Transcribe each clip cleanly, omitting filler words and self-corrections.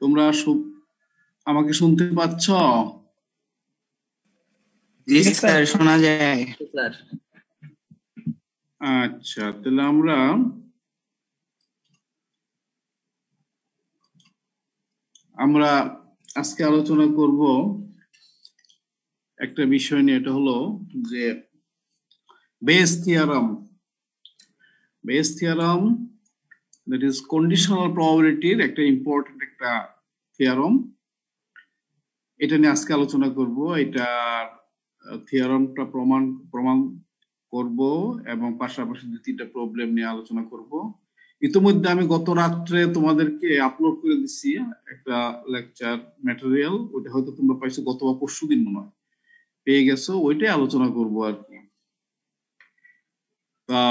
তোমরা আমাকে শুনতে পাচ্ছ? জি স্যার, শোনা যায় স্যার। আচ্ছা, তাহলে আমরা আজকে আলোচনা করব একটা বিষয় নিয়ে। এটা হলো যে Bayes theorem. Bayes theorem, that is conditional প্রবাবিলিটির একটা ইম্পর্টেন্ট একটা থিওরাম। এটা নিয়ে আজকে আলোচনা করব। এটা থিওরামটা প্রমাণ করব এবং পাশাপাশি 2-3টা প্রবলেম নিয়ে আলোচনা করব। ইতিমধ্যে আমি গত রাত্রে তোমাদেরকে আপলোড করে দিচ্ছি একটা লেকচার ম্যাটেরিয়াল। ওটা হয়তো তোমরা পাইছো গত বা পরশু দিন মনে হয় পেয়ে গেছো। ওইটাই আলোচনা করব আর কি। তা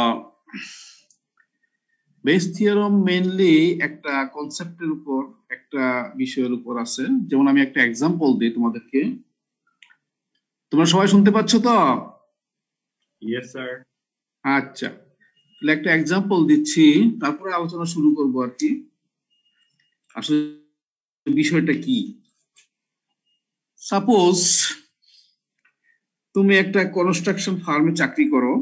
বেস থিওরাম মেইনলি একটা কনসেপ্টের উপর, একটা বিষয়ের উপর আছে। যেমন আমি একটা এক্সাম্পল দিই তোমাদেরকে। তোমরা সবাই শুনতে পাচ্ছ তো? Yes sir. আচ্ছা, তাহলে একটা এক্সাম্পল দিচ্ছি, তারপরে আলোচনা শুরু করব আর কি। আসলে বিষয়টা কি? সাপোজ তুমি একটা কনস্ট্রাকশন ফার্মে চাকরি করো।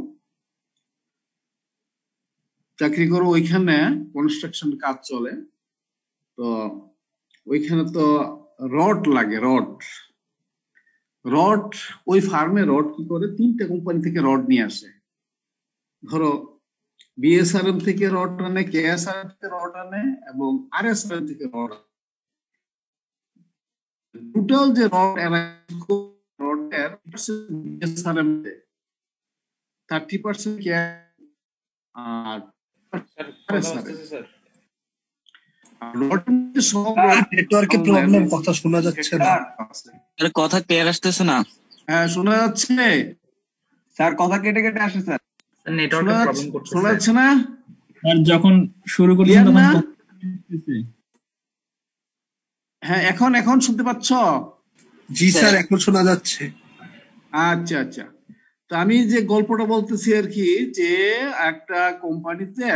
ওইখানে কনস্ট্রাকশন কাজ চলে। তো ওইখানে তো রড লাগে। রড ওই ফার্মে রড কি করে, 3টে কোম্পানি থেকে রড নিয়ে আসে। ধরো বিএসআরএম থেকে রড আনে, কেএসআরএম থেকে রড আনে এবং আরএসআরএম থেকে রড আনে। টোটাল যে রডের বিএসআরএম 30% কে আর নেটওয়ার্কে প্রবলেম, কথা শোনা যাচ্ছে না। স্যার কথা ক্লিয়ার আসতেছে না। হ্যাঁ, শোনা যাচ্ছে স্যার, কথা কেটে কেটে আসে স্যার। নেটওয়ার্কের প্রবলেম করতেছে। শোনা যাচ্ছে না স্যার যখন শুরু করেছেন তখন হ্যাঁ, এখন শুনতে পাচ্ছ? জি স্যার, এখন শোনা যাচ্ছে। আচ্ছা আচ্ছা, তো আমি যে গল্পটা বলতেছি আর কি, যে একটা কোম্পানিতে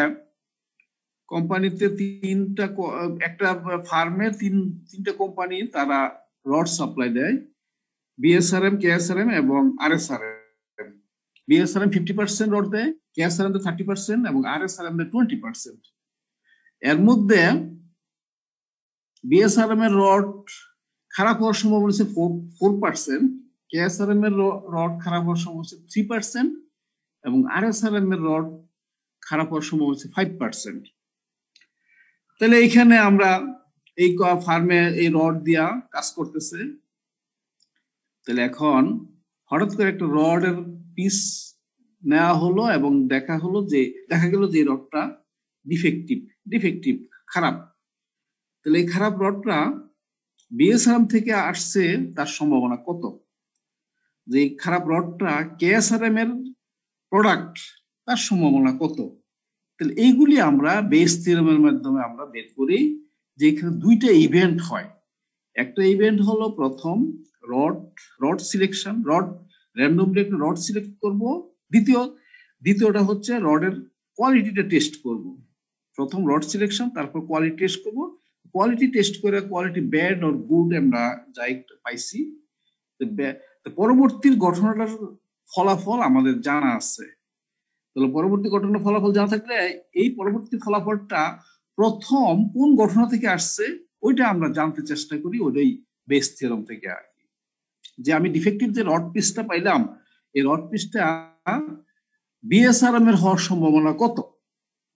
একটা ফার্মে তিনটা কোম্পানি তারা রড সাপ্লাই দেয়। বিএসআরএম, কেএসআরএম এবং আরএসআরএম। বিএসআরএম 50% রড দেয়, কেএসআরএম 30% এবং আরএসআরএম 20%। এর মধ্যে বিএসআরএম এর রড খারাপ হওয়ার সম্ভাবনা হচ্ছে 4%, কেএসআরএম এর রড খারাপ হওয়ার সম্ভাবনা হচ্ছে 3% এবং আরএসআরএম এর রড খারাপ হওয়ার সম্ভাবনা হচ্ছে 5%। তাহলে এইখানে আমরা এই ফার্মে এই রড দিয়া কাজ করতেছে। তাহলে এখন হঠাৎ করে একটা রডের পিস নেওয়া হলো এবং দেখা গেল যে রডটা ডিফেক্টিভ, খারাপ। তাহলে এই খারাপ রডটা বিএসআরএম থেকে আসছে, তার সম্ভাবনা কত? যে খারাপ রডটা কেএসআরএম এর প্রোডাক্ট, তার সম্ভাবনা কত? তাহলে এইগুলি আমরা বেস থিওরামের মাধ্যমে আমরা বের করি যে এখানে 2টা ইভেন্ট হয়। একটা ইভেন্ট হলো প্রথম রড সিলেকশন, র্যান্ডমলি একটা রড সিলেক্ট করব। দ্বিতীয়টা হচ্ছে রডের কোয়ালিটিটা টেস্ট করব। প্রথম রড সিলেকশন, তারপর কোয়ালিটি টেস্ট করব। কোয়ালিটি টেস্ট করে কোয়ালিটি ব্যাড অর গুড আমরা যাই পাইছি, পরবর্তী ঘটনাটার ফলাফল আমাদের জানা আছে। তাহলে পরবর্তী ঘটনার ফলাফল জানা থাকলে এই পরবর্তী ফলাফলটা প্রথম কোন ঘটনা থেকে আসছে ওইটা আমরা জানতে চেষ্টা করি, ওইটাই বেস থিওরাম থেকে আর কি। যে আমি ডিফেক্টিভ যে রড পিসটা পাইলাম, এই রড পিসটা বিএসআরএম এর হওয়ার সম্ভাবনা কত,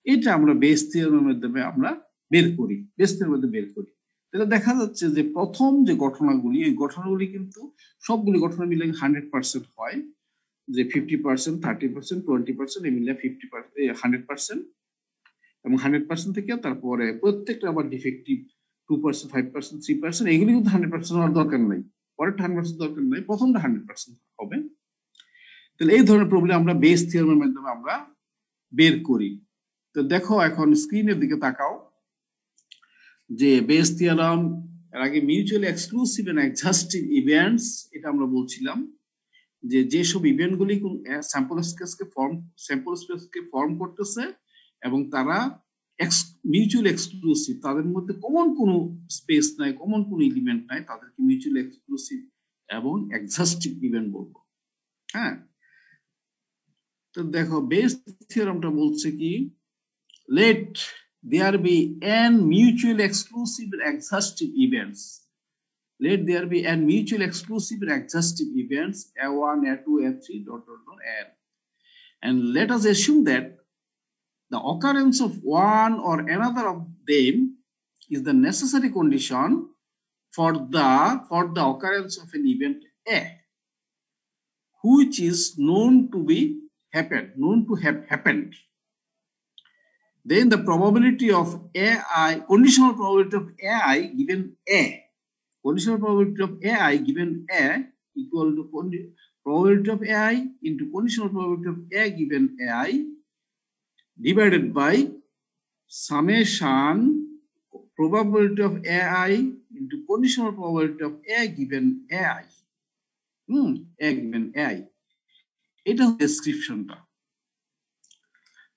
এটা আমরা বেস থিওরামের মাধ্যমে আমরা বের করি। তাহলে দেখা যাচ্ছে যে প্রথম যে ঘটনাগুলি, এই ঘটনাগুলি কিন্তু সবগুলি ঘটনা মিলে 100% হয়। যে 50%, 30%, 20% এই মিলে 100%, এবং 100% থেকে তারপরে প্রত্যেকটা আবার ডিফেক্টিভ 2%, 5%, 3%, এগুলি কিন্তু 100% হওয়ার দরকার নাই। পরের 100% দরকার নাই, প্রথমটা 100% হবে। তাহলে এই ধরনের প্রবলেম আমরা বেস থিওরামের মাধ্যমে আমরা বের করি। তো দেখো এখন স্ক্রিনের দিকে তাকাও, যে বেস থিওরাম এর আগে মিউচুয়ালি এক্সক্লুসিভ এন্ড এক্সহাস্টিভ ইভেন্টস, এটা আমরা বলছিলাম যে যেসব ইভেন্টগুলি স্যাম্পল স্পেসকে ফর্ম করতেছে এবং তারা মিউচুয়াল এক্সক্লুসিভ, তাদের মধ্যে কমন কোনো স্পেস নাই, কমন কোনো এলিমেন্ট নাই, তাদেরকে মিউচুয়াল এক্সক্লুসিভ এবং এক্সহাস্টিভ ইভেন্ট বলবো। হ্যাঁ, তো দেখো বেস থিওরামটা বলছে কি, let there be n mutual exclusive and exhaustive events. Let there be n mutual exclusive and exhaustive events, A1, A2, A3, n. And let us assume that the occurrence of one or another of them is the necessary condition for the occurrence of an event A, which is known to have happened. Then the probability of AI, conditional probability of AI given A, conditional probability of AI given A equal to probability of AI into conditional probability of A given AI divided by summation probability of AI into conditional probability of A given AI. A given AI. এটা ডেসক্রিপশনটা।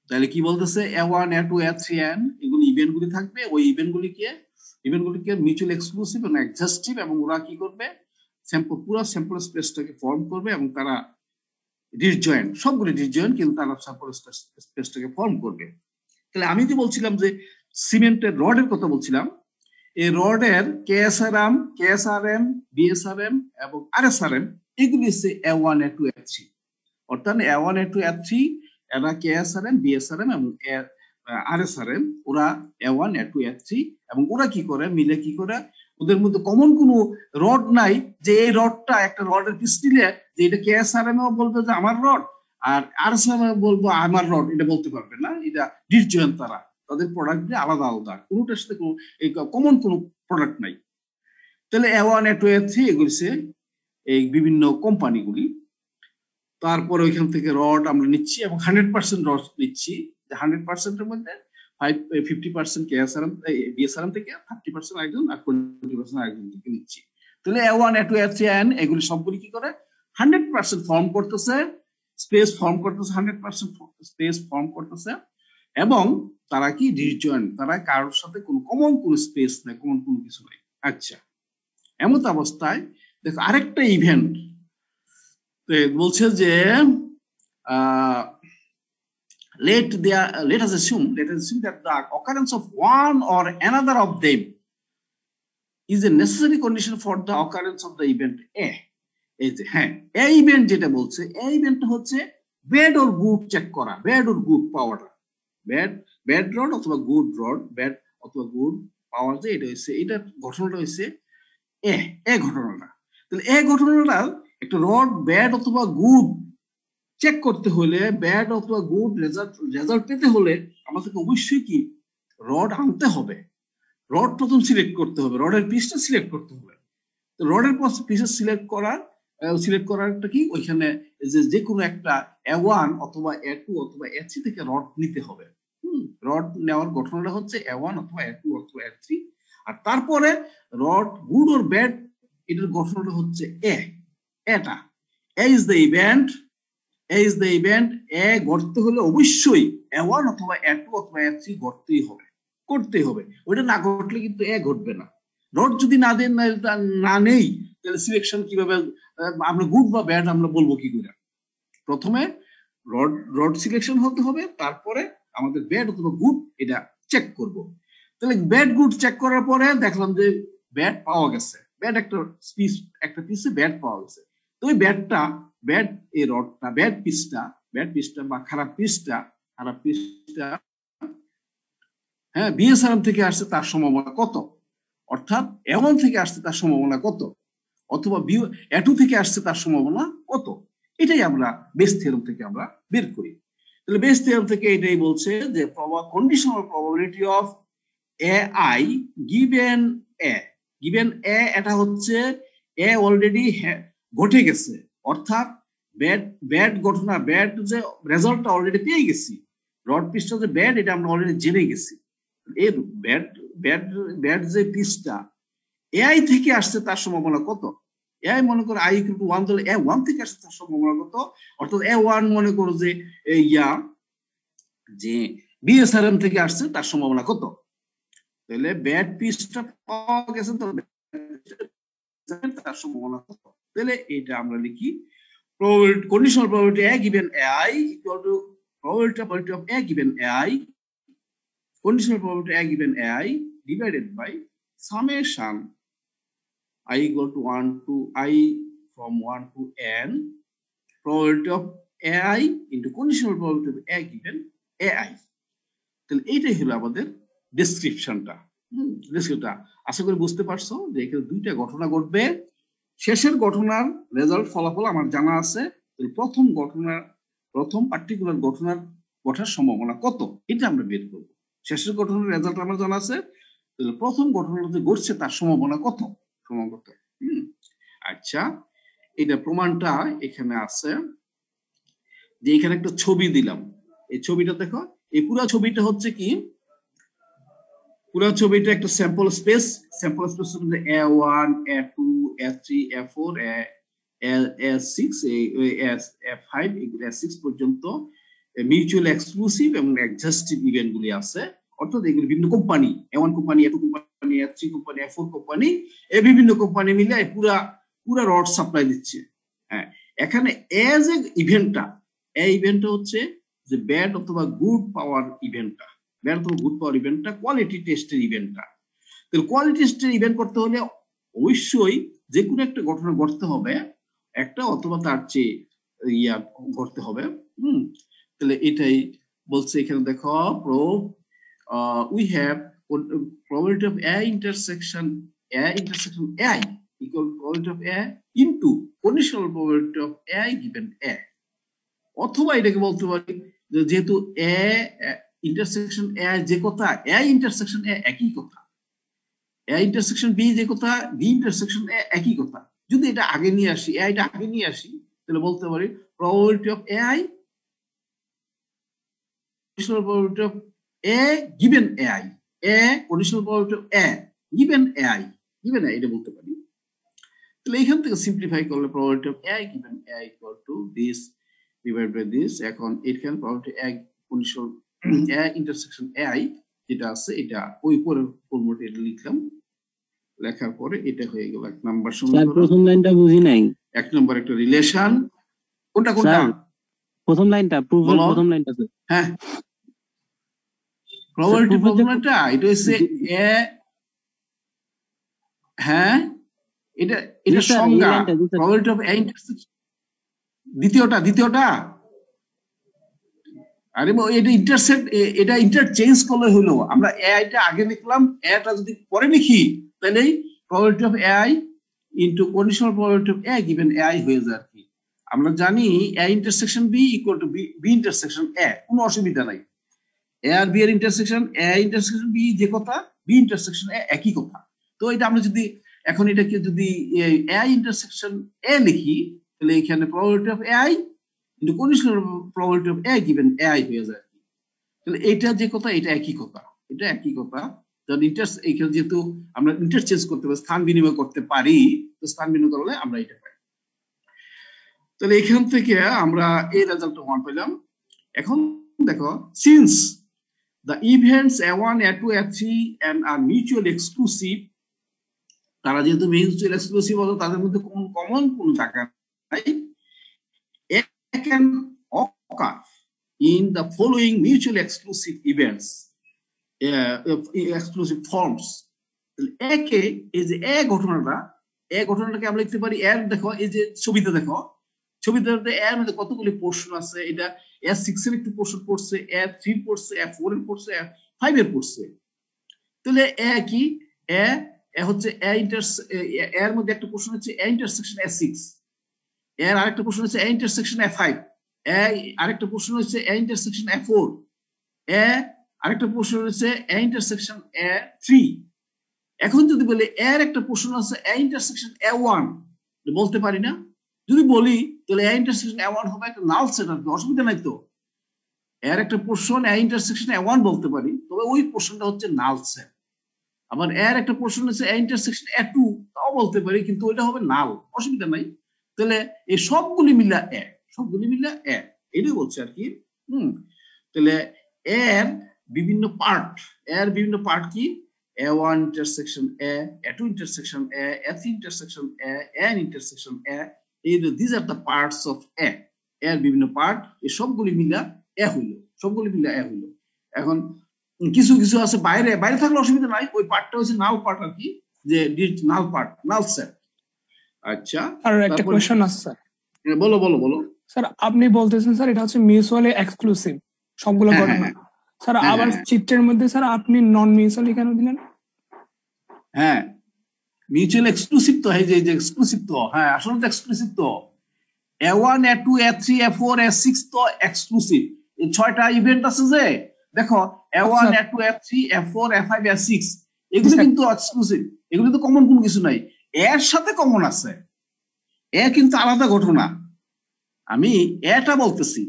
তাহলে কি বলতেছে, A1, A2, A3n এগুলি ইভেন্টগুলি থাকবে, ওই ইভেন্টগুলিকে mutual exclusive এবং এক্সহাস্টিভ, এবং ওরা কি করবে, পুরো স্যাম্পল স্পেসটাকে ফর্ম করবে এবং তারা ডিসজয়েন্ট, সবগুলি ডিসজয়েন্ট, কিন্তু তারা স্যাম্পল স্পেসটাকে ফর্ম করবে। তাহলে আমি যে বলছিলাম যে সিমেন্টের রডের কথা বলছিলাম, এই রডের কেএসআরএম, বিএসআরএম এবং আরএসআরএম এগুলি হচ্ছে A1, A2, A3। অর্থাৎ A1, A2, A3 এরা কেএসআরএম, বিএসআরএম এবং আরএসআরএম, ওরা A1, A2, A3, এবং ওরা কি করে, মিলে কি করে, ওদের মধ্যে কমন কোনো রড নাই যে এই রডটা একটা রডের পিস দিলে যে এটা কেএসআরএম বলবে যে আমার রড, আর আরএসআরএম বলবো আমার রড, এটা বলতে পারবে না, এটা ডিসজয়েন্ট, তাদের প্রোডাক্ট আলাদা আলাদা, কোনোটার সাথে কোনো কমন কোনো প্রোডাক্ট নাই। তাহলে A1, A2, A3 এগুলি এই বিভিন্ন কোম্পানিগুলি। তারপরে ওইখান থেকে রড আমরা নিচ্ছি এবং 100% রড নিচ্ছি, 100%-এর মধ্যে 50% কেএসআরএম, বিএসআরএম থেকে, 30% একজন আর 20% আরেকজন থেকে নিচ্ছি। তাহলে A1, A2, A3n এগুলি সবগুলি কি করে, 100% ফর্ম করতেছে, স্পেস ফর্ম করতেছে, 100% স্পেস ফর্ম করতেছে, এবং তারা কি ডিসজয়েন্ট, তারা কারোর সাথে কোনো কমন কোনো স্পেস নাই, কমন কোনো কিছু নাই। আচ্ছা, এমত অবস্থায় দেখো আরেকটা ইভেন্ট বলছে যে let us assume that the occurrence of one or another of them is a necessary condition for the occurrence of the event A. এই যে হ্যাঁ, এই ইভেন্ট যেটা বলছে, এই ইভেন্টটা হচ্ছে ব্যাড অর গুড চেক করা, ব্যাড অর গুড পাওয়াটা, ব্যাড রড অথবা গুড রড, ব্যাড অথবা গুড পাওয়ার, যে এটা হচ্ছে, এটা ঘটনাটা হচ্ছে এ ঘটনাটা। তাহলে এই ঘটনাটা একটা রড ব্যাড অথবা গুড চেক করতে হলে, ব্যাড অথবা গুড রেজাল্ট পেতে হলে আমাদেরকে অবশ্যই কি রড আনতে হবে, রড প্রথম সিলেক্ট করতে হবে, রডের পিসটা সিলেক্ট করতে হবে। তো রডের পিস সিলেক্ট করারটা কি, ওইখানে যে কোনো একটা A1 অথবা A2 অথবা A3 থেকে রড নিতে হবে। রড নেওয়ার ঘটনাটা হচ্ছে A1 অথবা A2 অথবা A3, আর তারপরে রড গুড অর ব্যাড এটার ঘটনাটা হচ্ছে এটা A is the event, A গড়তে হলে অবশ্যই A1 অথবা A2 অথবা A3 করতেই হবে, ওইটা না ঘটলে কিন্তু A ঘটবে না। রড যদি না নেই তাহলে সিলেকশন কিভাবে, আমরা গুড বা ব্যাড আমরা বলবো কি করে? প্রথমে রড সিলেকশন হতে হবে, তারপরে আমাদের ব্যাড অথবা গুড এটা চেক করব। তাহলে ব্যাড গুড চেক করার পরে দেখলাম যে ব্যাড পাওয়া গেছে, ব্যাড একটা পিসে ব্যাড পাওয়া গেছে। তো ওই ব্যাড এই রডটা, ব্যাড পিসটা বা খারাপ পিসটা হ্যাঁ বিএসআরএম থেকে আসছে, তার সম্ভাবনা কত, অর্থাৎ A1 থেকে আসছে তার সম্ভাবনা কত, অথবা A2 থেকে আসছে তার সম্ভাবনা কত, এটাই আমরা বেস থিওরাম থেকে আমরা বের করি। তাহলে বেস থিওরাম থেকে এটাই বলছে যে conditional probability of AI given A, এটা হচ্ছে A অলরেডি ঘটে গেছে, অর্থাৎ ব্যাড ঘটনা, ব্যাড যে রেজাল্টটা অলরেডি পেয়ে গেছি, রড পিসটা যে ব্যাড এটা আমরা অলরেডি জেনে গেছি। এর ব্যাড যে পিসটা AI থেকে আসছে তার সম্ভাবনা কত, AI মনে করো I = 1, তাহলে A1 থেকে আসছে তার সম্ভাবনা কত, অর্থাৎ A1 মনে করো যে বিএসআরএম থেকে আসছে তার সম্ভাবনা কত। তাহলে ব্যাড পিসটা পাওয়া গেছে, তো তার সম্ভাবনা কত। তাহলে এটা আমরা লিখি probability, conditional probability A given AI equal to probability of A given AI, conditional probability A given AI divided by summation I equal to 1 to I from 1 to n probability of AI into conditional probability of A given AI. তাহলে এইটাই হলো আমাদের ডেসক্রিপশনটা। ডেসক্রিপশনটা আশা করি বুঝতে পারছো যে এখানে দুইটা ঘটনা ঘটবে। শেষের ঘটনার রেজাল্ট ফলাফল আমার জানা আছে, প্রথম পার্টিকুলার ঘটনার ঘটার সম্ভাবনা কত এটা আমরা বের করবো। শেষের ঘটনার রেজাল্ট আমার জানা আছে, তাহলে প্রথম ঘটনাটা যে ঘটছে তার সম্ভাবনা কত। আচ্ছা, এটা প্রমাণটা এখানে আছে যে এখানে একটা ছবি দিলাম। এই ছবিটা দেখো, এই পুরো ছবিটা হচ্ছে কি, পুরো ছবিটা একটা স্যাম্পল স্পেস হচ্ছে A1 A2 A3 A4 A6 A5 A6 পর্যন্ত মিউচুয়াল এক্সক্লুসিভ এবং এক্সহাস্টিভ ইভেন্ট গুলি আছে। অর্থাৎ এগুলি বিভিন্ন company, A1 company A2 company A3 company A4 company, এই বিভিন্ন কোম্পানি মিলে পুরা রড সাপ্লাই দিচ্ছে। হ্যাঁ, এখানে এজ এ ইভেন্টটা, এই ইভেন্টটা হচ্ছে যে ব্যাড অথবা গুড পাওয়ার ইভেন্টটা, ব্যাড অথবা গুড পাওয়ার ইভেন্টটা কোয়ালিটি টেস্টের ইভেন্টটা। তাহলে কোয়ালিটি টেস্টের ইভেন্ট করতে হলে অবশ্যই যে কোনো একটা ঘটনা ঘটতে হবে, একটা অথবা তার চেয়ে ঘটতে হবে। তাহলে এটাই বলছে এখানে দেখো, we have probability of A intersection AI equal to probability of A into conditional probability of AI given A। অথবা এটাকে বলতে পারি যেহেতু A ইন্টারসেকশন A যে কথা, A ইন্টারসেকশন A একই কথা, A ইন্টারসেকশন B যে কথা, B ইন্টারসেকশন A একই কথা। যদি এটা আগে নিয়ে আসি, এটা আগে নিয়ে আসি, তাহলে বলতে পারি probability of AI conditional probability of A given AI, A conditional probability of A given AI এটা বলতে পারি। তাহলে এখান থেকে সিম্পলিফাই করলে probability of A given A equal to this divided by this। এখন এখানে probability A conditional A intersection AI যেটা আছে, এটা ওই পরের ফর্মুলাটা এটা লিখলাম, লেখার পরে এটা হয়ে গেল এক নাম্বার সমীকরণ। প্রথম লাইনটা বুঝি নাই। এক নম্বর একটা রিলেশন, কোনটা প্রথম লাইনটা, প্রুফের প্রথম লাইনটা। হ্যাঁ, প্রবাবিলিটি প্রথমটা এটা হচ্ছে এ, হ্যাঁ এটা সংজ্ঞা প্রবাবিলিটি অফ এ ইন্টারসেকশন। দ্বিতীয়টা আরে এটা ইন্টারসেক্ট, এটা ইন্টারচেঞ্জ করলে হলো। আমরা এটা আগে লিখলাম, এটা যদি পরে লিখি তাহলে probability of AI into conditional probability of A given AI হয়ে যায় আর কি। আমরা জানি A intersection B equal to B intersection A, কোনো অসুবিধা নাই। A আর B এর ইন্টারসেকশন, A ইন্টারসেকশন B যে কথা, B ইন্টারসেকশন A একই কথা। তো এটা আমরা যদি এখন এটাকে যদি A ইন্টারসেকশন A লিখি, তাহলে এখানে probability of AI into conditional probability of A given AI হয়ে যায়। তাহলে এটা যে কথা, এটা একই কথা, এটা একই কথা। এখানে যেহেতু আমরা ইন্টারচেঞ্জ করতে পারি, স্থান বিনিময় করতে পারি, তো স্থান বিনিময় করলে আমরা এটা পাই। তাহলে এখান থেকে আমরা এই রেজাল্টটা 1 পেলাম। এখন দেখো, since the events A1 A2 A3 and are mutually exclusive, তারা যেহেতু মিউচুয়াল এক্সক্লুসিভ হলো, তাদের মধ্যে কোন কমন কোন জায়গা নাই, can occur in the following mutually exclusive events, exclusive forms। একে এই যে ঘটনাটাকে আমরা লিখতে পারি এর, দেখো এই যে ছবিতে দেখো, ছবিটাতে এর মধ্যে কতগুলি পোর্শন আছে। এটা A6 এর একটু পোর্শন পড়ছে, A3 পড়ছে, A4 এর পড়ছে, A5 এর পড়ছে। তাহলে এ কি, এ হচ্ছে এর মধ্যে একটা পোর্শন হচ্ছে A ইন্টারসেকশন A6, এর আরেকটা পোর্শন হচ্ছে A ইন্টারসেকশন A5, আরেকটা পোর্শন হচ্ছে A ইন্টারসেকশন A4, আরেকটা পোর্শন হচ্ছে A ইন্টারসেকশন A3। এখন যদি বলি এর একটা পোর্শন আছে A ইন্টারসেকশন A1, বলতে পারি না? যদি বলি তাহলে A ইন্টারসেকশন A1 হবে একটা নাল সেট, আর অসুবিধা নাই তো। এর একটা পোর্শন A ইন্টারসেকশন A1 বলতে পারি, তবে ওই পোর্শনটা হচ্ছে নাল সেট। আবার এর একটা পোর্শন হচ্ছে A ইন্টারসেকশন A2, তাও বলতে পারি, কিন্তু ওইটা হবে নাল, অসুবিধা নাই। তাহলে এই সবগুলি মিলা এটাই বলছে আর কি। তাহলে এর বিভিন্ন পার্ট, এর বিভিন্ন পার্ট কি, A1 intersection A2 intersection A3 intersection N intersection these are the parts of এর বিভিন্ন পার্ট, এই সবগুলি মিলা হইলো, সবগুলি মিলা হইলো। এখন কিছু কিছু আছে বাইরে, বাইরে থাকলে অসুবিধা নাই, ওই পার্টটা হচ্ছে নাল পার্ট আর কি, যে নাল পার্ট, নাল সেট। আচ্ছা, আর একটা কোশ্চেন আছে স্যার। বলো বলো বলো স্যার আপনি বলতেছেন স্যার এটা হচ্ছে মিউচুয়ালি এক্সক্লুসিভ সবগুলো ঘটনা, স্যার আবার চিত্রের মধ্যে স্যার আপনি নন মিউচুয়ালি কেন দিলেন? হ্যাঁ, মিউচুয়াল এক্সক্লুসিভ তো, এই যে এক্সক্লুসিভ তো, হ্যাঁ আসলে তো এক্সক্লুসিভ তো। A1 A2 A3 A4 A6 তো এক্সক্লুসিভ। এই 6টা ইভেন্ট আছে যে, দেখো A1 A2 A3 A4 A5 A6 এগুলো কিন্তু এক্সক্লুসিভ, এগুলো তো কমন কোনো কিছু নাই। এর সাথে কমন আছে, এ কিন্তু আলাদা ঘটনা। আমি এটা বলতেছি,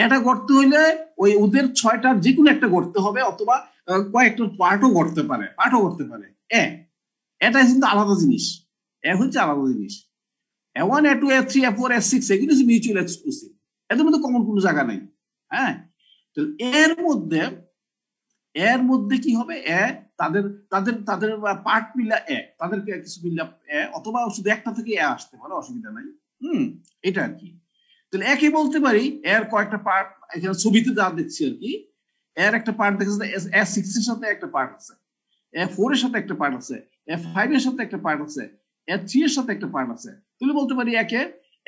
এটা করতে হইলে ওই ওদের 6টার যে কোনো একটা করতে হবে, অথবা কয়েকটা পার্টও করতে পারে, এটা কিন্তু আলাদা জিনিস, হচ্ছে আলাদা জিনিস। A1 A2 A3 A4 A6 এগুলো হচ্ছে মিউচুয়াল এক্সক্লুসিভ, এদের মধ্যে কমন কোনো জায়গা নাই। হ্যাঁ, তো এর মধ্যে কি হবে, তাদের তাদের তাদের পার্ট মিলা তাদেরকে কিছু মিলা অথবা শুধু একটা থেকে আসতে পারে, অসুবিধা নাই। এটা আর কি। তাহলে একে বলতে পারি এর কয়েকটা পার্ট, এখানে ছবিতে যা দেখছি আর কি, এর একটা পার্ট দেখা যাচ্ছে A6 এর সাথে একটা পার্ট আছে, A4 এর সাথে একটা পার্ট আছে, A5 এর সাথে একটা পার্ট আছে, A3 এর সাথে একটা পার্ট আছে। তাহলে বলতে পারি একে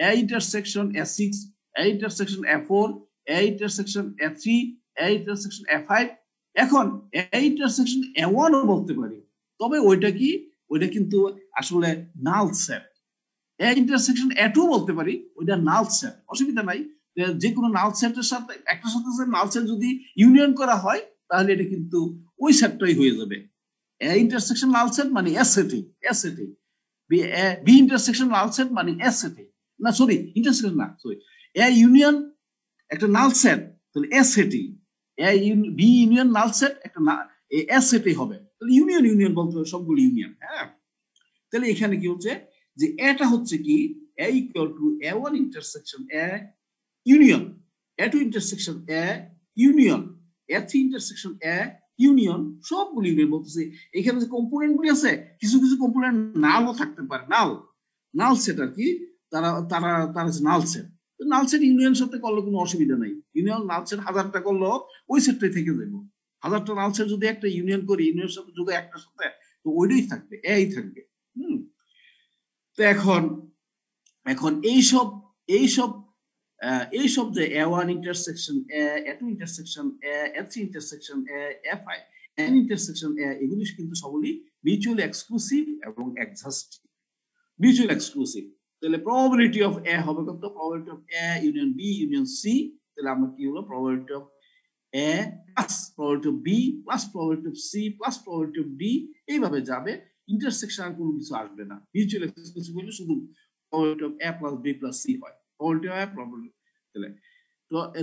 A intersection A6, A intersection A4, A intersection A3, A intersection A5। এখন A ইন্টারসেকশন A1 ও বলতে পারি, তবে ওইটা কি, ওইটা কিন্তু আসলে null set. A intersection A2 বলতে পারি, ওইটা নাল সেট, অসুবিধা নাই। যে কোনো নাল সেটের সাথে একটা সাথে নাল সেট যদি ইউনিয়ন করা হয় তাহলে এটা কিন্তু ওই সেটটাই হয়ে যাবে। A ইন্টারসেকশন নাল সেট মানে S setting, B intersection null set মানে S সেটিং, না সরি ইন্টারসেকশন না, সরি A ইউনিয়ন একটা নাল সেট, তাহলে S setting, B union null set একটা S সেটই হবে, তাহলে ইউনিয়ন বলতে হবে সবগুলো ইউনিয়ন। হ্যাঁ, তাহলে এখানে কি হচ্ছে যে এটা হচ্ছে কি A equal to A1 intersection A union, A2 intersection A union, A3 intersection A union, সবগুলো ইউনিয়ন বলতেছে। এখানে যে কম্পোনেন্ট গুলি আছে, কিছু কিছু কম্পোনেন্ট নালও থাকতে পারে, নাল সেট আর কি, তারা তারা তারা null set. Null set union সাথে করলে কোনো অসুবিধা নাই, ইউনিয়ন নাল সেট 1000টা করলেও ওই সেটটাই থেকে যাবো। 1000টা নাল সেট যদি একটা ইউনিয়ন করি, ইউনিয়নের সাথে যদি একটার সাথে, তো ওইটাই থাকবে, এই থাকবে। তো এখন এইসব যে A1 intersection A2 intersection A3 intersection A5 N intersection এগুলি কিন্তু সবই মিউচুয়ালি এক্সক্লুসিভ এবং এক্সহাস্টিভ। মিউচুয়াল এক্সক্লুসিভ, তাহলে প্রবাবিলিটি অফ A হবে কত, probability of A union B union C, তাহলে আমরা কি হলো probability of A plus probability of B plus probability of C plus probability of D, এইভাবে যাবে। ইন্টারসেকশন আর কোনো কিছু আসবে না, মিউচুয়াল এক্সক্লুসিভ হলে শুধু probability of A plus B plus C হয়, প্রবাবিলিটি অফ A প্রবাবিলিটি।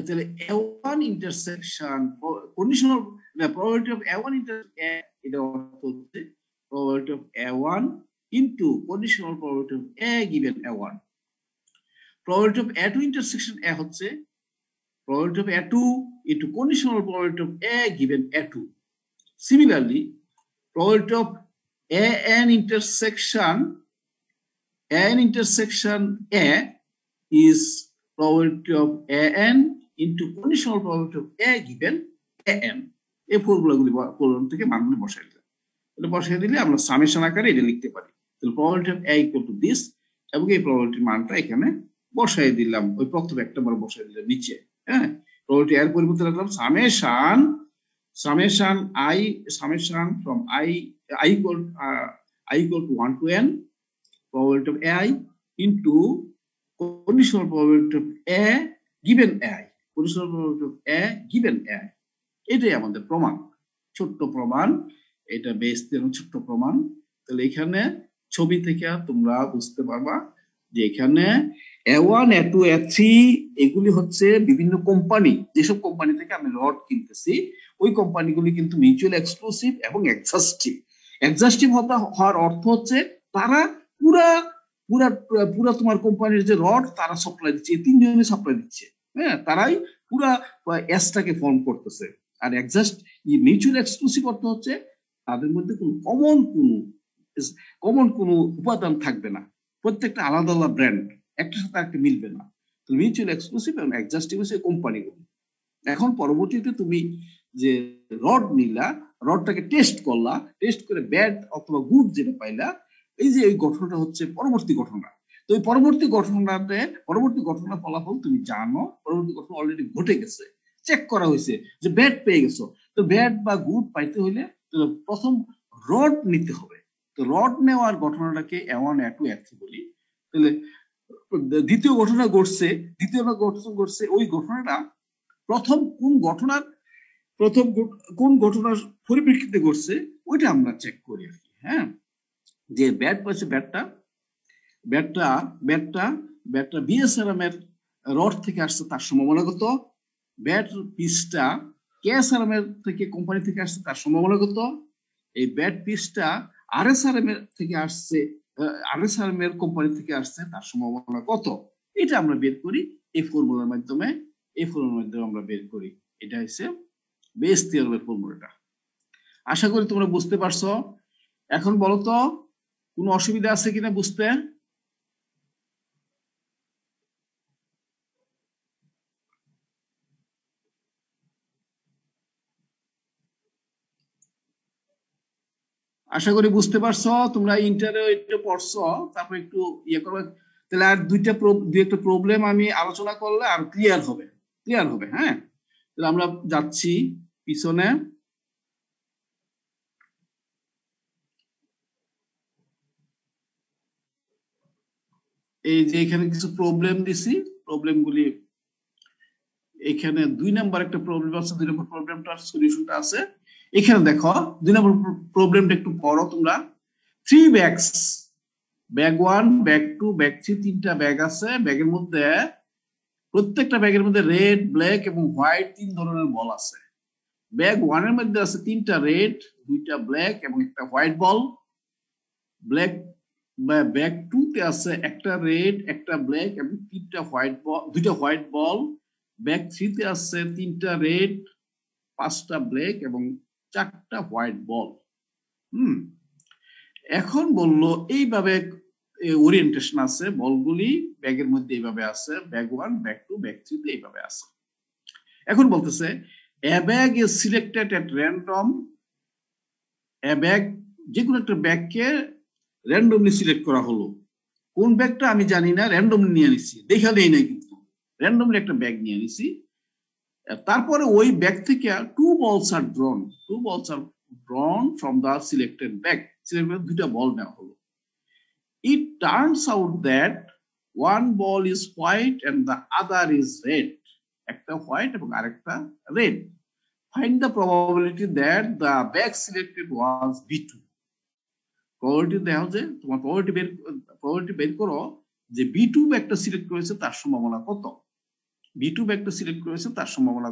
তাহলে A1 intersection conditional probability of A1 intersection এটা অর্থ হচ্ছে probability of A1 into conditional probability of A given A1. Probability of A2 intersection A হচ্ছে probability of A2 into conditional probability of A given A2. Similarly, probability of AN intersection A is probability of AN into conditional probability of A given AN. এই ফর্মুলাগুলি problem থেকে মানগুলি বসাই দিলাম, এটা বসাই দিলে আমরা সামেশন আকারে এটা লিখতে পারি। তাহলে probability of A equal to this, এবং এই প্রবাবিলিটির মানটা এখানে বসাই দিলাম, ওই প্রথম একটা বার বসাই দিলাম নিচে। হ্যাঁ, প্রবাবিলিটি এর পরিবর্তে রাখলাম summation from I equal to 1 to n probability of AI into conditional probability of A given AI, conditional probability of A given AI। এটাই আমাদের প্রমাণ, ছোট্ট প্রমাণ, এটা বেস দিয়ে ছোট্ট প্রমাণ। তাহলে এখানে ছবি থেকে তোমরা বুঝতে পারবা যে এখানে A1 A2 A3 এগুলি হচ্ছে বিভিন্ন কোম্পানি, যেসব কোম্পানি থেকে আমি রড কিনতেছি ওই কোম্পানিগুলি কিন্তু মিউচুয়াল এক্সক্লুসিভ এবং এক্সহাস্টিভ হওয়ার অর্থ হচ্ছে তারা পুরা পুরা পুরা তোমার কোম্পানির যে রড তারা সাপ্লাই দিচ্ছে, এই তিনজনই সাপ্লাই দিচ্ছে। হ্যাঁ, তারাই পুরা এসটাকে ফর্ম করতেছে। আর এক্সাস্ট মিউচুয়াল এক্সক্লুসিভ অর্থ হচ্ছে তাদের মধ্যে কোনো কমন কোনো উপাদান থাকবে না, প্রত্যেকটা আলাদা আলাদা ব্র্যান্ড, একটার সাথে একটা মিলবে না। তো মিউচুয়াল এক্সক্লুসিভ এবং এক্সাস্টিভ হচ্ছে কোম্পানিগুলো। এখন পরবর্তীতে তুমি যে রড নিলা, রডটাকে টেস্ট করলা, টেস্ট করে ব্যাড অথবা গুড যেটা পাইলা, এই যে এই ঘটনাটা হচ্ছে পরবর্তী ঘটনা। তো এই পরবর্তী ঘটনা ফলাফল তুমি জানো, পরবর্তী ঘটনা অলরেডি ঘটে গেছে, চেক করা হয়েছে যে ব্যাড পেয়ে গেছো। তো ব্যাড বা গুড পাইতে হইলে প্রথম রড নিতে হবে। তো রড নেওয়ার ঘটনাটাকে A1 A2 A3 বলি। তাহলে দ্বিতীয় ঘটনা ঘটছে, ওই ঘটনাটা প্রথম কোন ঘটনার পরিপ্রেক্ষিতে ঘটছে ওইটা আমরা চেক করি আর কি। হ্যাঁ, যে ব্যাট পাচ্ছে, ব্যাটটা বিএসআরএম এর রড থেকে আসছে, তার সম্ভাবনা কত? ব্যাট পিসটা কেএসআরএম এর থেকে, কোম্পানি থেকে আসছে, তার সম্ভাবনা কত? এই ব্যাট পিসটা আরএসআরএম এর থেকে আসছে, আরএসআরএম এর কোম্পানি থেকে আসছে, তার সম্ভাবনা কত? এটা আমরা বের করি এই ফর্মুলার মাধ্যমে। আমরা বের করি। এটা হচ্ছে বেস থিওরামের ফর্মুলাটা। আশা করি তোমরা বুঝতে পারছো। এখন বলো তো কোনো অসুবিধা আছে কিনা বুঝতে? আশা করি বুঝতে পারছো। তোমরা ইন্টারে এটা পড়ছো, তারপর একটু ইয়ে করবে। তাহলে আর দুই একটা প্রবলেম আমি আলোচনা করলে আর ক্লিয়ার হবে। হ্যাঁ, তাহলে আমরা যাচ্ছি পিছনে। এই যে এখানে কিছু প্রবলেম দিছি, প্রবলেমগুলি এখানে 2 নাম্বার একটা প্রবলেম আছে, 2 নম্বর প্রবলেমটার সলিউশনটা আছে এখানে। দেখো 2 নম্বর প্রবলেমটা একটু পড়ো তোমরা। 3 ব্যাগস, ব্যাগ 1, ব্যাগ 2, ব্যাগ 3, 3টা ব্যাগ আছে। ব্যাগের মধ্যে প্রত্যেকটা ব্যাগের মধ্যে রেড, ব্ল্যাক এবং হোয়াইট 3 ধরনের বল আছে। ব্যাগ 1 এর মধ্যে আছে 3টা রেড, 2টা ব্ল্যাক এবং একটা হোয়াইট বল। ব্যাগ 2 তে আছে একটা রেড, একটা ব্ল্যাক এবং 2টা হোয়াইট বল। ব্যাগ 3 তে আছে 3টা রেড, 5টা ব্ল্যাক এবং 4টা হোয়াইট বল। এখন বললো এইভাবে ওরিয়েন্টেশন আছে, বলগুলি ব্যাগের মধ্যে এইভাবে আছে, ব্যাগ 1, ব্যাগ 2, ব্যাগ 3 তে এইভাবে আছে। এখন বলতেছে a bag is selected at random, a bag, যে কোনো একটা ব্যাগকে র্যান্ডমলি সিলেক্ট করা হলো। কোন ব্যাগটা আমি জানি না, র্যান্ডমলি নিয়ে নিছি, দেখা দেই নাই কিন্তু র্যান্ডমলি একটা ব্যাগ নিয়ে নিছি। তারপরে ওই ব্যাগ থেকে 2 balls are drawn from the selected bag, selected 2টা বল নেওয়া হলো। It turns out that one ball is white and the other is red, একটা হোয়াইট এবং আরেকটা red. Find the probability that the bag selected was B2. Probability দেখো যে তোমার probability বের করো যে B2 ব্যাগটা সিলেক্ট করেছে তার সম্ভাবনা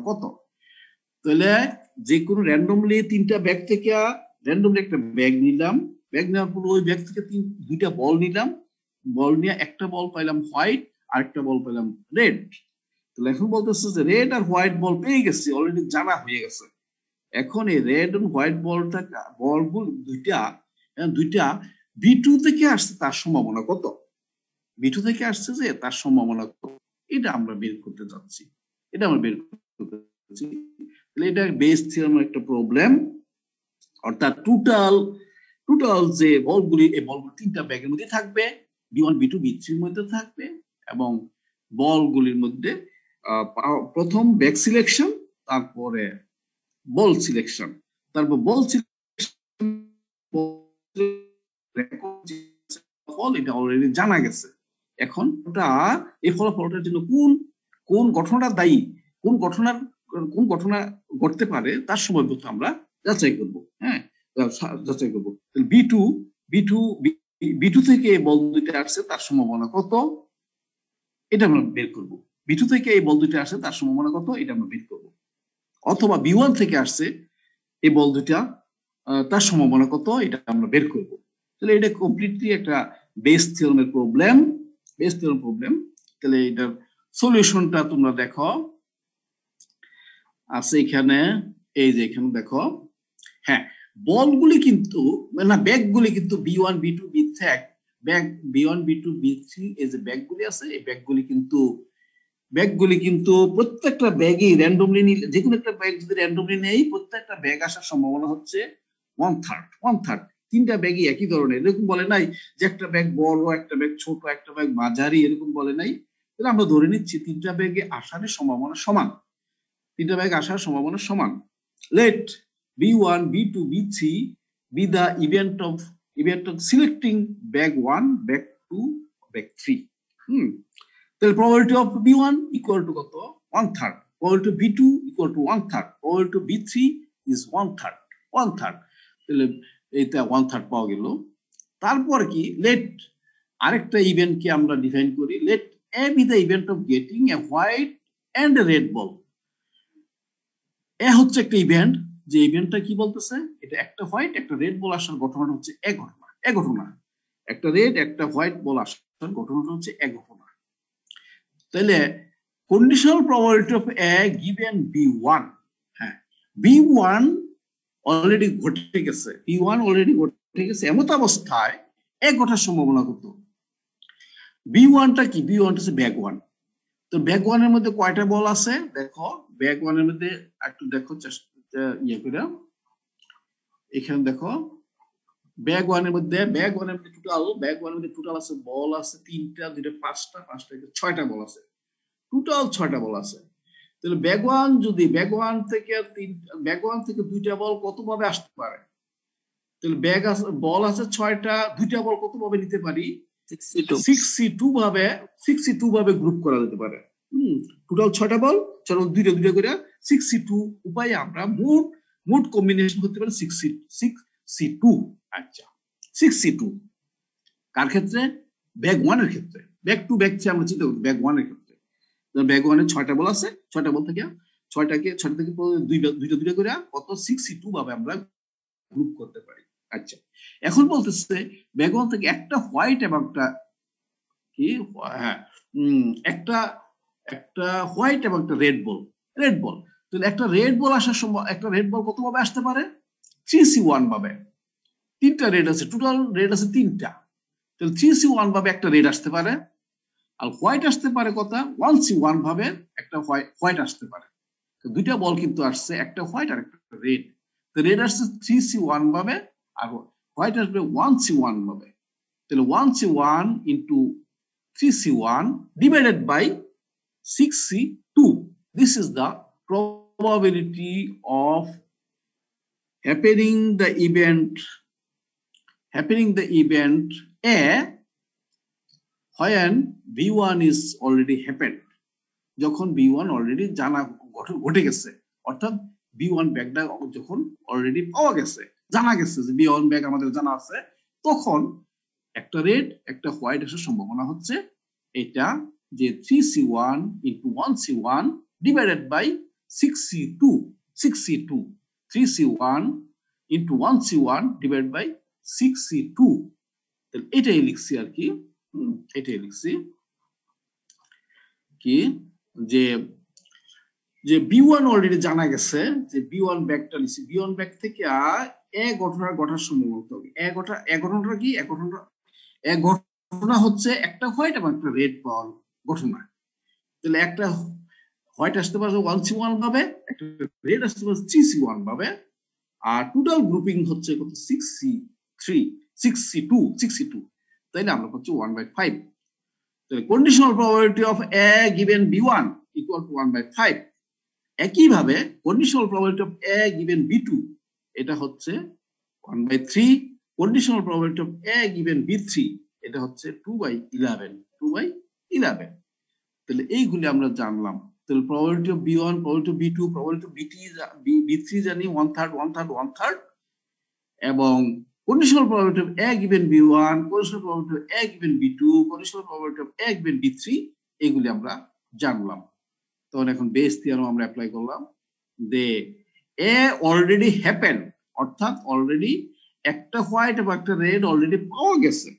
কত। তাহলে যে কোনো র্যান্ডমলি 3টা ব্যাগ থেকে র্যান্ডমলি একটা ব্যাগ নিলাম, ব্যাগ নেওয়ার পর ওই ব্যাগ থেকে 2টা বল নিলাম, বল নিয়ে একটা বল পাইলাম হোয়াইট, আরেকটা বল পাইলাম রেড। তাহলে এখন বলতেছে যে রেড আর হোয়াইট বল পেয়ে গেছে, অলরেডি জানা হয়ে গেছে। এখন এই রেড এবং হোয়াইট বলগুলো দুইটা B2 থেকে আসছে, তার সম্ভাবনা কত? B2 থেকে আসছে যে তার সম্ভাবনা কত, এটা আমরা বের করতে যাচ্ছি। এটা বেস থিওরামের একটা প্রবলেম। অর্থাৎ টোটাল যে বলগুলি, এই বলগুলি 3টা ব্যাগের মধ্যে থাকবে, B1, B2, B3 এর মধ্যে থাকবে এবং বলগুলির মধ্যে প্রথম ব্যাগ সিলেকশন, তারপরে বল সিলেকশন, এটা অলরেডি জানা গেছে। এখন এই ফলাফলটার জন্য কোন ঘটনাটা দায়ী, কোন ঘটনা ঘটতে পারে তার সময় আমরা যাচাই করবো। হ্যাঁ, যাচাই করবো। B2 থেকে এই বল 2টা আসছে, তার সম্ভাবনা কত, এটা আমরা বের করবো। B2 থেকে এই বল 2টা আসছে, তার সম্ভাবনা কত, এটা আমরা বের করবো। অথবা B1 থেকে আসছে এই বল 2টা, তার সম্ভাবনা কত, এটা আমরা বের করবো। তাহলে এটা কমপ্লিটলি একটা বেস থিওরামের প্রবলেম। তাহলে এটার সলিউশনটা তোমরা দেখো আছে এখানে। এই যে এখানে দেখো, হ্যাঁ বলগুলি কিন্তু না ব্যাগগুলি কিন্তু B1 B2 B3 bag B1 B2 B3 এই যে ব্যাগগুলি আছে, এই ব্যাগগুলি কিন্তু প্রত্যেকটা ব্যাগই র্যান্ডমলি নিলে, যে কোনো একটা ব্যাগ যদি র্যান্ডমলি নেই প্রত্যেকটা ব্যাগ আসার সম্ভাবনা হচ্ছে 1/3 তিনটা ব্যাগই একই ধরনের। এরকম বলে নাই যে একটা ব্যাগ বড়, একটা ব্যাগ ছোট, একটা ব্যাগ মাঝারি, এরকম বলে নাই। তাহলে আমরা ধরে নিচ্ছি তিনটা ব্যাগে আসার সম্ভাবনা সমান, তিনটা ব্যাগ আসার সম্ভাবনা সমান। Let B1 B2 B3 be the event of selecting bag 1 bag 2 bag 3. তাহলে probability of B1 equal to কত? 1/3. Probability of B2 equal to 1/3. Probability of B3 is 1/3. তাহলে এটা 1/3 পাওয়া গেল। তারপর কি, লেট আরেকটা ইভেন্ট কি আমরা ডিফাইন করি, late A be the event of getting a white and a red ball. এ হচ্ছে একটা ইভেন্ট, যে ইভেন্টটা কি বলতেছে, এটা একটা হোয়াইট একটা রেড বল আসার ঘটনা হচ্ছে এক ঘটনা, একটা রেড একটা হোয়াইট বল আসার ঘটনাটা হচ্ছে এক ঘটনা। তাহলে conditional probability of A given B1, হ্যাঁ B1 অলরেডি ঘটে গেছে, এমত অবস্থায় এক ঘটার সম্ভাবনা কত? B1টা কি? B1টা হচ্ছে ব্যাগ 1। তো ব্যাগ 1 এর মধ্যে কয়টা বল আছে দেখো, ব্যাগ 1 এর মধ্যে একটু দেখো ইয়ে করে, এখানে দেখো ব্যাগ 1 এর মধ্যে টোটাল আছে বল আছে 3টা, 2টা 5টা, 6টা বল আছে, টোটাল 6টা বল আছে। তাহলে ব্যাগ 1 যদি ব্যাগ 1 থেকে 2টা বল কত ভাবে আসতে পারে? তাহলে বল আছে 6টা, 2টা বল কত ভাবে নিতে পারি? 62 ভাবে গ্রুপ করা যেতে পারে। টোটাল 6টা বল, চলো 2টা করে 62 উপায়ে আমরা মোট কম্বিনেশন করতে পারি 62। আচ্ছা 62 কার ক্ষেত্রে? ব্যাগ 1 এর ক্ষেত্রে। ব্যাগ 2 ব্যাগ 3 আমরা চিন্তা করি, ব্যাগ 1 এর ক্ষেত্রে ব্যাগ 1 এর 6টা বল আছে, 6টা বল থেকে 6টা থেকে 2টা করে কত 62 ভাবে আমরা গ্রুপ করতে পারি। আচ্ছা এখন বলতেছে ব্যাগ 1 থেকে একটা হোয়াইট এবং একটা হোয়াইট এবং একটা রেড বল। তাহলে একটা রেড বল আসার সময় একটা রেড বল কত ভাবে আসতে পারে? 3C1 ভাবে। 3টা রেড আছে, টোটাল রেড আছে 3টা, তাহলে 3C1 ভাবে একটা রেড আসতে পারে। আর হোয়াইট আসতে পারে কত? 1C1 ভাবে একটা হোয়াইট আসতে পারে। তো 2টা বল কিন্তু আসছে, একটা হোয়াইট আর একটা রেড। তো রেড আসছে 3C1 ভাবে আর হোয়াইট আসবে 1C1 ভাবে। তাহলে 1C1 into 3C1 divided by 6C2. This is the probability of happening the event A when B1 is already happened. যখন B1 অলরেডি ঘটে গেছে, অর্থাৎ B1 ব্যাগটা যখন অলরেডি পাওয়া গেছে, জানা গেছে যে B1 ব্যাগ আমাদের জানা আছে, তখন একটা রেড একটা হোয়াইট আসার সম্ভাবনা হচ্ছে এটা যে 3C1 into 1C1 divided by 6C2 3C1 into 1C1 divided by 6C2। এটাই লিখছি আর কি, এটাই লিখছি কি যে B1 অলরেডি জানা গেছে যে B1 ব্যাগটা লিখছি, B1 ব্যাগ থেকে এক ঘটার সম্ভাবনা হবে। এক ঘটনাটা কি? এক ঘটনা হচ্ছে একটা হোয়াইট এবং একটা রেড বল ঘটনা। তাহলে একটা হোয়াইট আসতে পারে 1C1 ভাবে, একটা রেড আসতে পারে 3C1 ভাবে, আর টোটাল গ্রুপিং হচ্ছে কত? 6C2। তাইলে আমরা পাচ্ছি 1/5। তাহলে conditional probability of A given B1 equal to 1/5। একইভাবে conditional probability of A given B2 এটা হচ্ছে 1/3। Conditional probability of A given B3 এটা হচ্ছে 2/11। তাহলে এইগুলি আমরা জানলাম। তাহলে probability of B1, probability of B2, probability of B3 জানি 1/3 এবং conditional probability of A given B1, conditional probability of A given B2, conditional probability of A given B3 এগুলি আমরা জানলাম। তখন এখন বেস থিওরাম আমরা অ্যাপ্লাই করলাম যে A অলরেডি হ্যাপেন, অর্থাৎ অলরেডি একটা হোয়াইট এবং একটা রেড অলরেডি পাওয়া গেছে।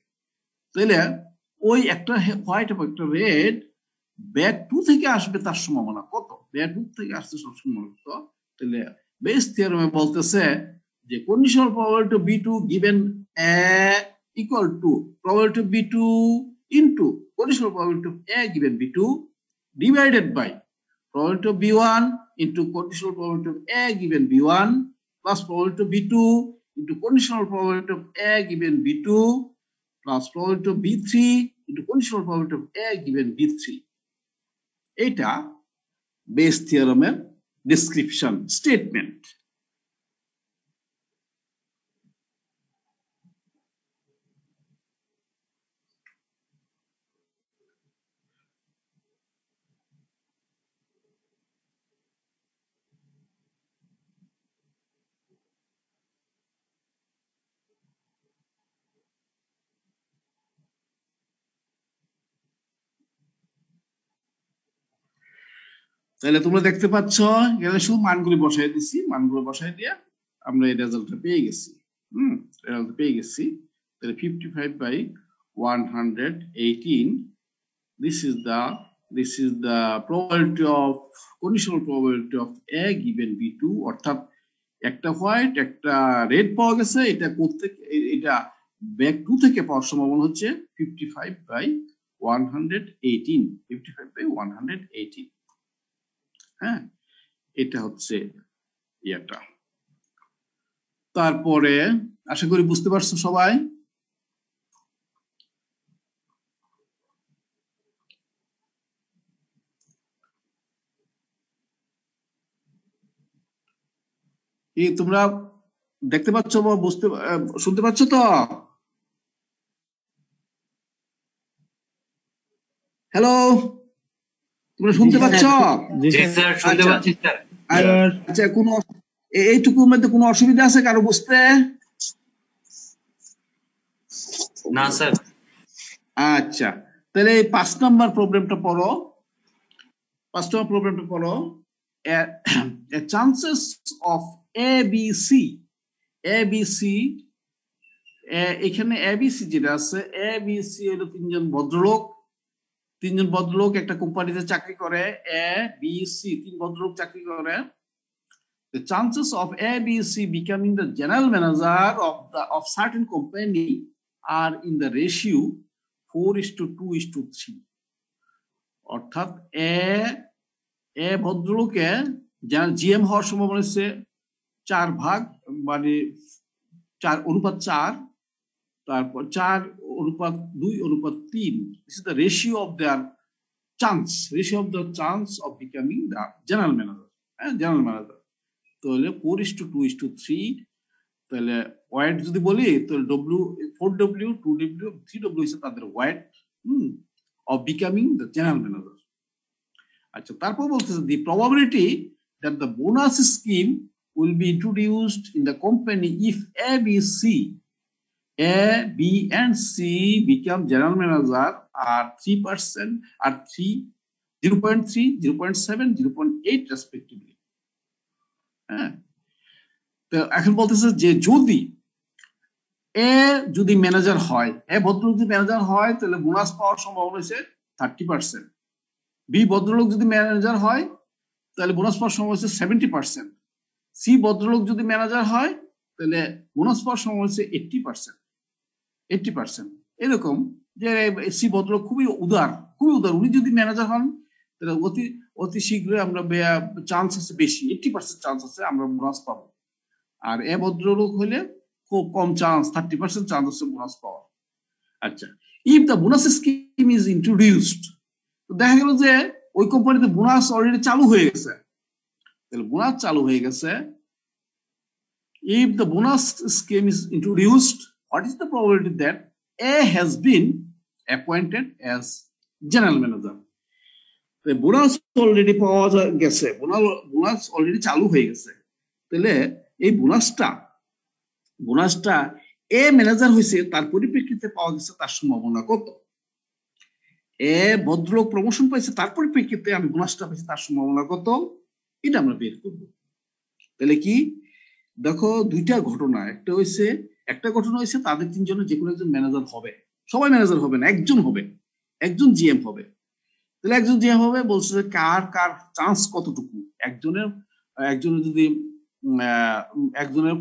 তাহলে ওই একটা হোয়াইট এবং একটা রেড ব্যাগ 2 থেকে আসবে, তার সম্ভাবনা কত? ব্যাগ 2 থেকে আসতে সম্ভাবনা কত? তাহলে বেস থিওরেমে বলতেছে যে conditional probability of B2 given A equal to probability of B2 into conditional probability of A given B2 divided by probability of B1 into conditional probability of A given B1 plus probability of B2 into conditional probability of A given B2 plus probability of B3 into conditional probability of A given B3. এটা base থিওরেমের description statement. তাহলে তোমরা দেখতে পাচ্ছ এখানে শুধু মানগুলি বসাই দিছি, মানগুলো বসাই দিয়ে আমরা এই রেজাল্টটা পেয়ে গেছি। রেজাল্ট পেয়ে গেছি। তাহলে 55/118 this is the probability of conditional probability of A given B2, অর্থাৎ একটা হোয়াইট একটা রেড পাওয়া গেছে, এটা করতে এটা ব্যাক 2 থেকে পাওয়ার সম্ভাবনা হচ্ছে 55/118 55/118। হ্যাঁ, এটা হচ্ছে ইয়েটা। তারপরে আশা করি বুঝতে পারছো সবাই। এই তোমরা দেখতে পাচ্ছ বা বুঝতে শুনতে পাচ্ছ তো? হ্যালো, তোমরা শুনতে পাচ্ছ? আচ্ছা, কোনো এইটুকুর মধ্যে কোনো অসুবিধা আছে কারো বুঝতে? না স্যার। আচ্ছা, তাহলে 5 নম্বর প্রবলেমটা পড়ো। 5 নম্বর প্রবলেমটা পড়ো। চান্সেস অফ ABC এখানে ABC যেটা আছে, ABC হলো তিনজন ভদ্রলোক একটা কোম্পানিতে চাকরি করে। ABC 3 ভদ্রলোক চাকরি করে। The chances of ABC becoming the general manager of certain company are in the ratio 4:2:3. অর্থাৎ এ ভদ্রলোকে জিএম হওয়ার সম্ভাবনা হচ্ছে 4 ভাগ, মানে 4:4, তারপর 4:2:3। This is the ratio of their chance of becoming the general manager. General manager. তাহলে 4:2:3। তাহলে ওয়াইড যদি বলি তাহলে W 4W 2W 3W হচ্ছে তাদের wide of becoming the general manager. আচ্ছা, তারপর বলতেছে the probability that the bonus scheme will be introduced in the company if A, B and C become general manager are 3%, are 0.3, 0.7, 0.8 respectively. হ্যাঁ, তো এখন বলতেছে যে যদি ম্যানেজার হয়, ভদ্রলোক যদি ম্যানেজার হয় তাহলে বোনাস পাওয়ার সম্ভাবনা হচ্ছে 30%। বি ভদ্রলোক যদি ম্যানেজার হয় তাহলে বোনাস পাওয়ার সম্ভাবনা হচ্ছে 70%। সি ভদ্রলোক যদি ম্যানেজার হয় তাহলে বোনাস পাওয়ার সম্ভাবনা হচ্ছে 80%। এরকম যে সি ভদ্রলোক খুবই উদার। উনি যদি ম্যানেজার হন তাহলে অতি শীঘ্রই আমরা চান্স আছে বেশি, 80% চান্স আছে আমরা বোনাস পাবো। আর এ ভদ্রলোক হলে খুব কম চান্স, 30% চান্স আছে বোনাস পাওয়ার। আচ্ছা, if the bonus scheme is introduced, দেখা গেল যে ওই কোম্পানিতে বোনাস অলরেডি চালু হয়ে গেছে। তাহলে বোনাস চালু হয়ে গেছে। If the bonus scheme is introduced, what is the probability that A has been appointed as general manager? The bonus already পাওয়া গেছে, বোনাস অলরেডি চালু হয়ে গেছে। তাহলে এই বোনাসটা এ ম্যানেজার হয়েছে তার পরিপ্রেক্ষিতে পাওয়া গেছে, তার সম্ভাবনা কত? এ ভদ্রলোক প্রমোশন পাইছে তার পরিপ্রেক্ষিতে আমি বোনাসটা পাইছি, তার সম্ভাবনা কত? এটা আমরা বের করব। তাহলে কি দেখো, দুইটা ঘটনা। একটা ঘটনা হয়েছে তাদের তিনজনের যে কোনো একজন ম্যানেজার হবে। সবাই ম্যানেজার হবে না, একজন জিএম হবে। তাহলে একজন জিএম হবে, বলছে কার চান্স কতটুকু। একজনের যদি একজনের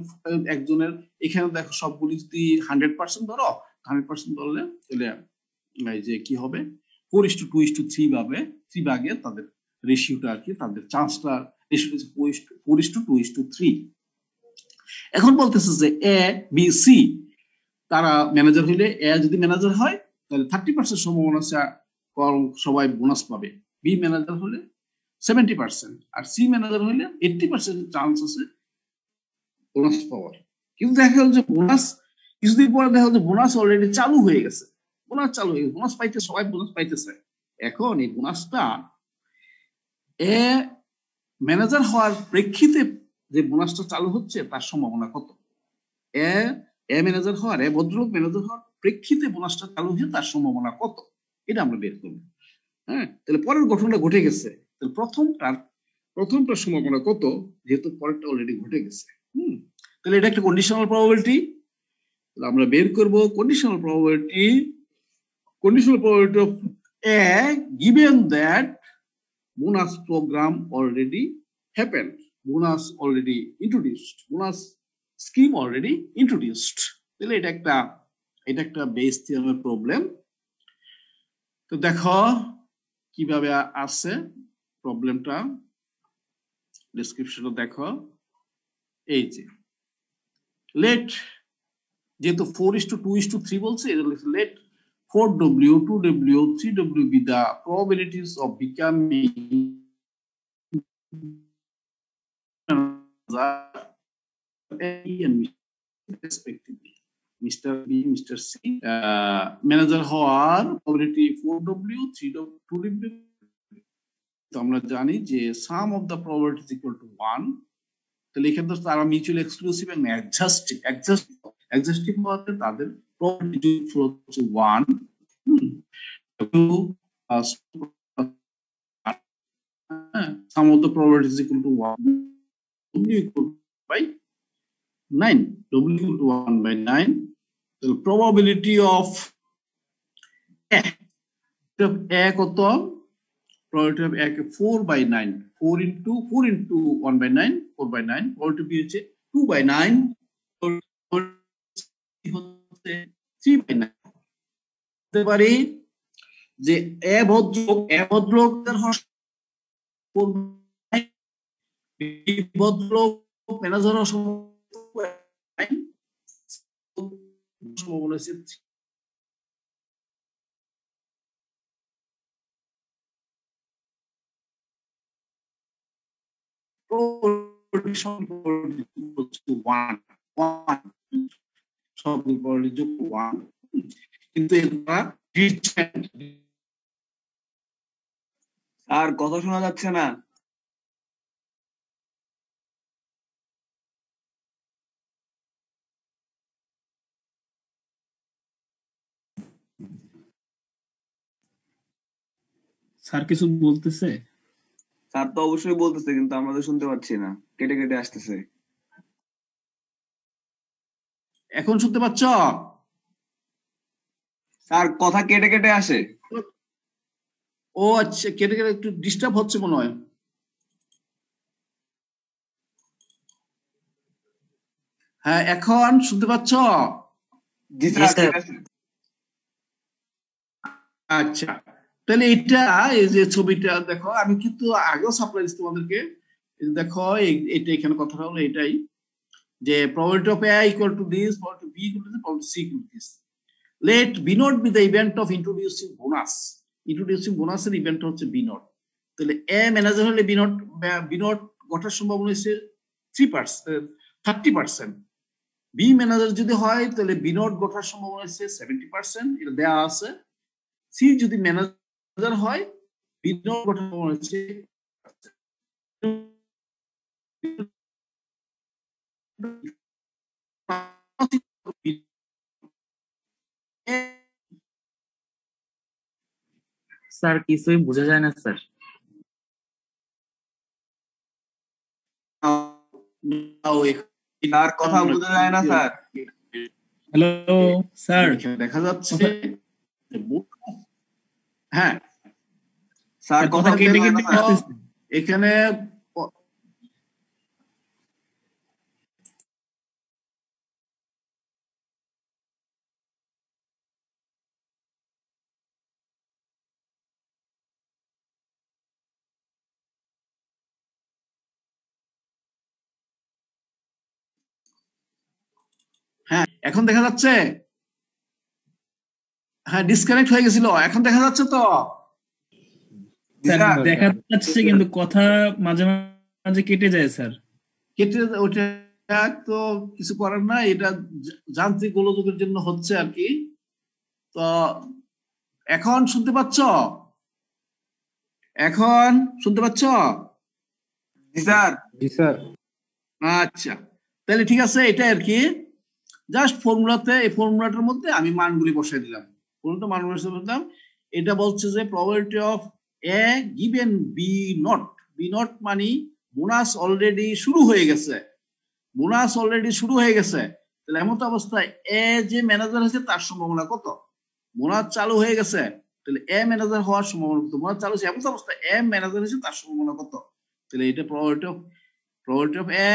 একজনের এখানে দেখো সবগুলি যদি 100% ধরো, 100% ধরলে তাহলে এই যে কি হবে 4:2:3 ভাবে 3 ভাগে তাদের রেশিওটা আর কি, তাদের চান্সটা রেশিওটা 4:2:3। এখন বলতেছে যে এ বি সি তারা ম্যানেজার হইলে, এ যদি ম্যানেজার হয় তাহলে 30% সম্ভাবনা আছে সবাই বোনাস পাবে, বি ম্যানেজার হলে 70%, আর সি ম্যানেজার হইলে 80% চান্স আছে বোনাস পাওয়ার। কিন্তু দেখা গেল যে বোনাস কিছুদিন পরে দেখা গেল যে বোনাস অলরেডি চালু হয়ে গেছে, বোনাস পাইতে সবাই বোনাস পাইতেছে। এখন এই বোনাসটা এ ম্যানেজার হওয়ার প্রেক্ষিতে যে বোনাসটা চালু হচ্ছে তার সম্ভাবনা কত? এ ম্যানেজার হওয়ার, এ ভদ্রলোক ম্যানেজার হওয়ার প্রেক্ষিতে বোনাসটা চালু হয়ে তার সম্ভাবনা কত, এটা আমরা বের করবো। হ্যাঁ, তাহলে পরের ঘটনাটা ঘটে গেছে, তাহলে প্রথমটার সম্ভাবনা কত, যেহেতু পরেরটা অলরেডি ঘটে গেছে। তাহলে এটা একটা কন্ডিশনাল প্রবাবিলিটি, আমরা বের করব conditional probability of A given that bonus program already happened, bonus scheme already introduced। তাহলে এটা একটা বেস থিওরামের প্রবলেম। তো দেখো কিভাবে আসছে প্রবলেমটা, ডেসক্রিপশনটা দেখো। এই যে লেট, যেহেতু 4:2:3 বলছে, late 4W, 2W, 3W be the probabilities of becoming respectively. Mr. B, Mr. C, manager হওয়ার probability 4W, 3W, 2W। তো আমরা জানি যে sum of the probability is equal to 1। তাহলে এখানে তো তারা মিউচুয়ালি এক্সক্লুসিভ এবং অ্যাডজাস্টিভ হওয়াতে তাদের probability যোগফল হচ্ছে 1, sum of the probability is equal to 1, W equal to by 9, W equal to 1 by 9। The probability of A কত? Probability of A 4 by 9, 4 into 1 by 9, 4 by 9, probability হচ্ছে 2 by 9, 3 by 9। বলতে পারি যে এ ভদ্রলোকের ভদ্রলোক ম্যানেজার সম্ভাবনা আছে কিন্তু আর কথা শোনা যাচ্ছে না। স্যার কিছু বলতেছে? স্যার তো অবশ্যই বলতেছে, কিন্তু আমরা তো শুনতে পাচ্ছি না, কেটে কেটে আসতেছে। এখন শুনতে পাচ্ছ? স্যার কথা কেটে কেটে আসে। ও আচ্ছা, কেটে কেটে একটু ডিস্টার্ব হচ্ছে মনে হয়। হ্যাঁ, এখন শুনতে পাচ্ছ? জি স্যার। আচ্ছা, তাহলে এটা এই যে ছবিটা দেখো, আমি কিন্তু আগেও সাপ্লাই দিচ্ছি তোমাদেরকে। দেখো এটা এখানে কথাটা হলো এটাই যে probability of A equal to this, probability B equal to this, probability C equal to this. Let B naught be the event of introducing bonus. Introducing bonus এর ইভেন্ট হচ্ছে B naught। তাহলে A ম্যানেজার হলে B naught ঘটার সম্ভাবনা হচ্ছে 30%। B manager যদি হয় তাহলে B naught ঘটার সম্ভাবনা হচ্ছে 70%, এটা দেওয়া আছে। C যদি ম্যানেজার হয় B naught ঘটার সম্ভাবনা হচ্ছে স্যার কিছুই বোঝা যায় না স্যার। তার কথা বোঝা যায় না স্যার। হ্যালো স্যার, দেখা যাচ্ছে। হ্যাঁ স্যার কথা কেটে কেটে আসতেছে এখানে হ্যাঁ এখন দেখা যাচ্ছে? হ্যাঁ ডিসকানেক্ট হয়ে গেছিল, এখন দেখা যাচ্ছে তো? স্যার স্যার দেখা যাচ্ছে কিন্তু কথা মাঝে মাঝে কেটে যায় স্যার। কেটে ওটা তো কিছু করার না, এটা যান্ত্রিক গোলযোগের জন্য হচ্ছে আর কি। তো এখন শুনতে পাচ্ছ? এখন শুনতে পাচ্ছ? জি স্যার। জি স্যার। আচ্ছা তাহলে ঠিক আছে, এটা আর কি জাস্ট ফর্মুলাতে, এই ফর্মুলাটার মধ্যে আমি মানগুলি বসাই দিলাম, ফর্মুলাতে মান বসাই দিলাম। এটা বলছে যে probability of A given B not, B not মানে বোনাস অলরেডি শুরু হয়ে গেছে, বোনাস অলরেডি শুরু হয়ে গেছে। তাহলে এমন অবস্থায় এ যে ম্যানেজার হয়েছে তার সম্ভাবনা কত? বোনাস চালু হয়ে গেছে, তাহলে এ ম্যানেজার হওয়ার সম্ভাবনা কত? বোনাস চালু হয়েছে এমন অবস্থায় এ ম্যানেজার হয়েছে তার সম্ভাবনা কত? তাহলে এটা probability of A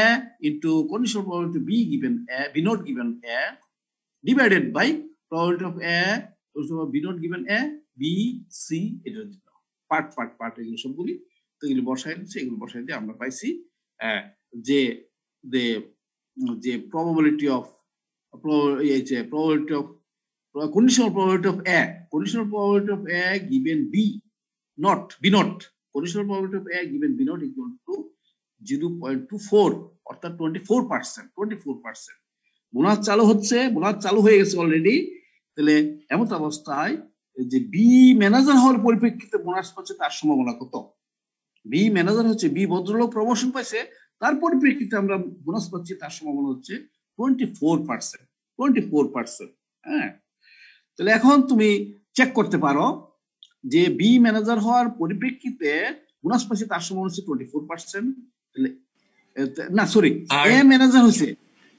into conditional probability B given A, B not given A divided by probability of A B not given A, B, C এটার জন্য পার্ট এগুলো সবগুলি, তো এগুলো বসাই দিচ্ছি, এগুলো বসাই দিয়ে আমরা পাইছি যে যে probability of conditional probability of A, conditional probability of A given B not, conditional probability of A given B not equal to 0.24 অর্থাৎ 24%। বোনাস চালু হচ্ছে, বোনাস চালু হয়ে গেছে অলরেডি। তাহলে এমন অবস্থায় যে বি ম্যানেজার হওয়ার পরিপ্রেক্ষিতে বোনাস পাচ্ছে তার সম্ভাবনা কত? বি ম্যানেজার হচ্ছে, বি ভদ্রলোক প্রমোশন পাইছে, তার পরিপ্রেক্ষিতে আমরা বোনাস পাচ্ছি, তার সম্ভাবনা হচ্ছে 24%। হ্যাঁ তাহলে এখন তুমি চেক করতে পারো যে বি ম্যানেজার হওয়ার পরিপ্রেক্ষিতে বোনাস পাচ্ছে তার সম্ভাবনা হচ্ছে 24%। না সরি, এ ম্যানেজার হচ্ছে,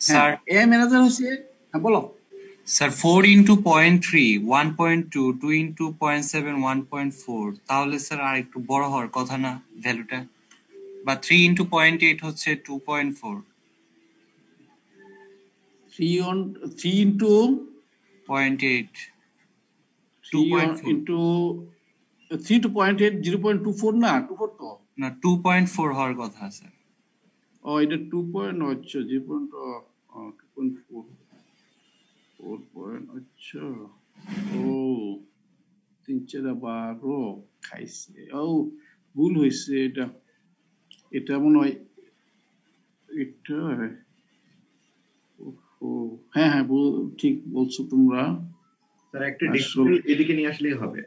স্যার এ ম্যানেজার হচ্ছে, হ্যাঁ বলো স্যার 4 ইন্টু 0.3 1.2 2 ইন্টু 0.7 1.4, তাহলে স্যার আর একটু বড় হওয়ার কথা না ভ্যালুটা? বা 3 ইন্টু 0.8 হচ্ছে 2.4, 3 ইন্টু 0.8 ইন্টু 3 to 0.8 0.24 না 24 তো না 2.4 হওয়ার কথা স্যার। ও এটা 2. আচ্ছা 0.2.4 আচ্ছা ও 3/4 খাইছে, ও ভুল হয়েছে, এটা মনে হয় এটা, ও হ্যাঁ হ্যাঁ ঠিক বলছো তোমরা। স্যার একটু এদিকে নিয়ে আসলেই হবে।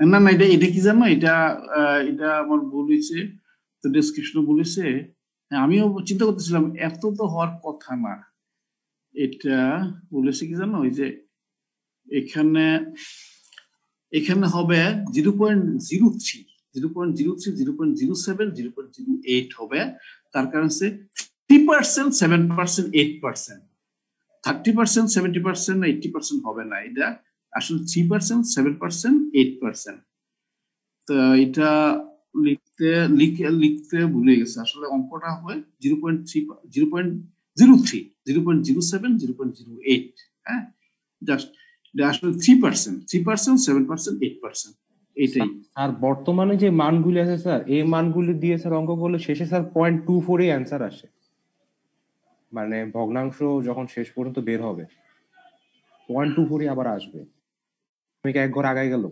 না না এটা কি জানো, এটা আমার ভুল হয়েছে, তো ডেসক্রিপশনে বলেছে। হ্যাঁ আমিও চিন্তা করতেছিলাম এত তো হওয়ার কথা না, এটা বলেছে কি জানো, ওই যে এখানে হবে 0.03 0.07 0.08 হবে। তার কারণ হচ্ছে 3% 7% 8%, 30% 70% না 80% হবে না, এটা আসলে 3% 7% 8%। তো এটা লিখতে ভুলে গেছে, আসলে অঙ্কটা হয় 0.3 0.03 0.07 0.08। হ্যাঁ জাস্ট এটা আসলে 3% 7% 8%, এটাই। আর বর্তমানে যে মানগুলি আছে স্যার, এই মানগুলি দিয়ে স্যার অঙ্ক করলে শেষে স্যার 0.24 এই অ্যান্সার আসে, মানে ভগ্নাংশ যখন শেষ পর্যন্ত বের হবে 0.24 আবার আসবে। আমি এক ঘর আগায় গেল।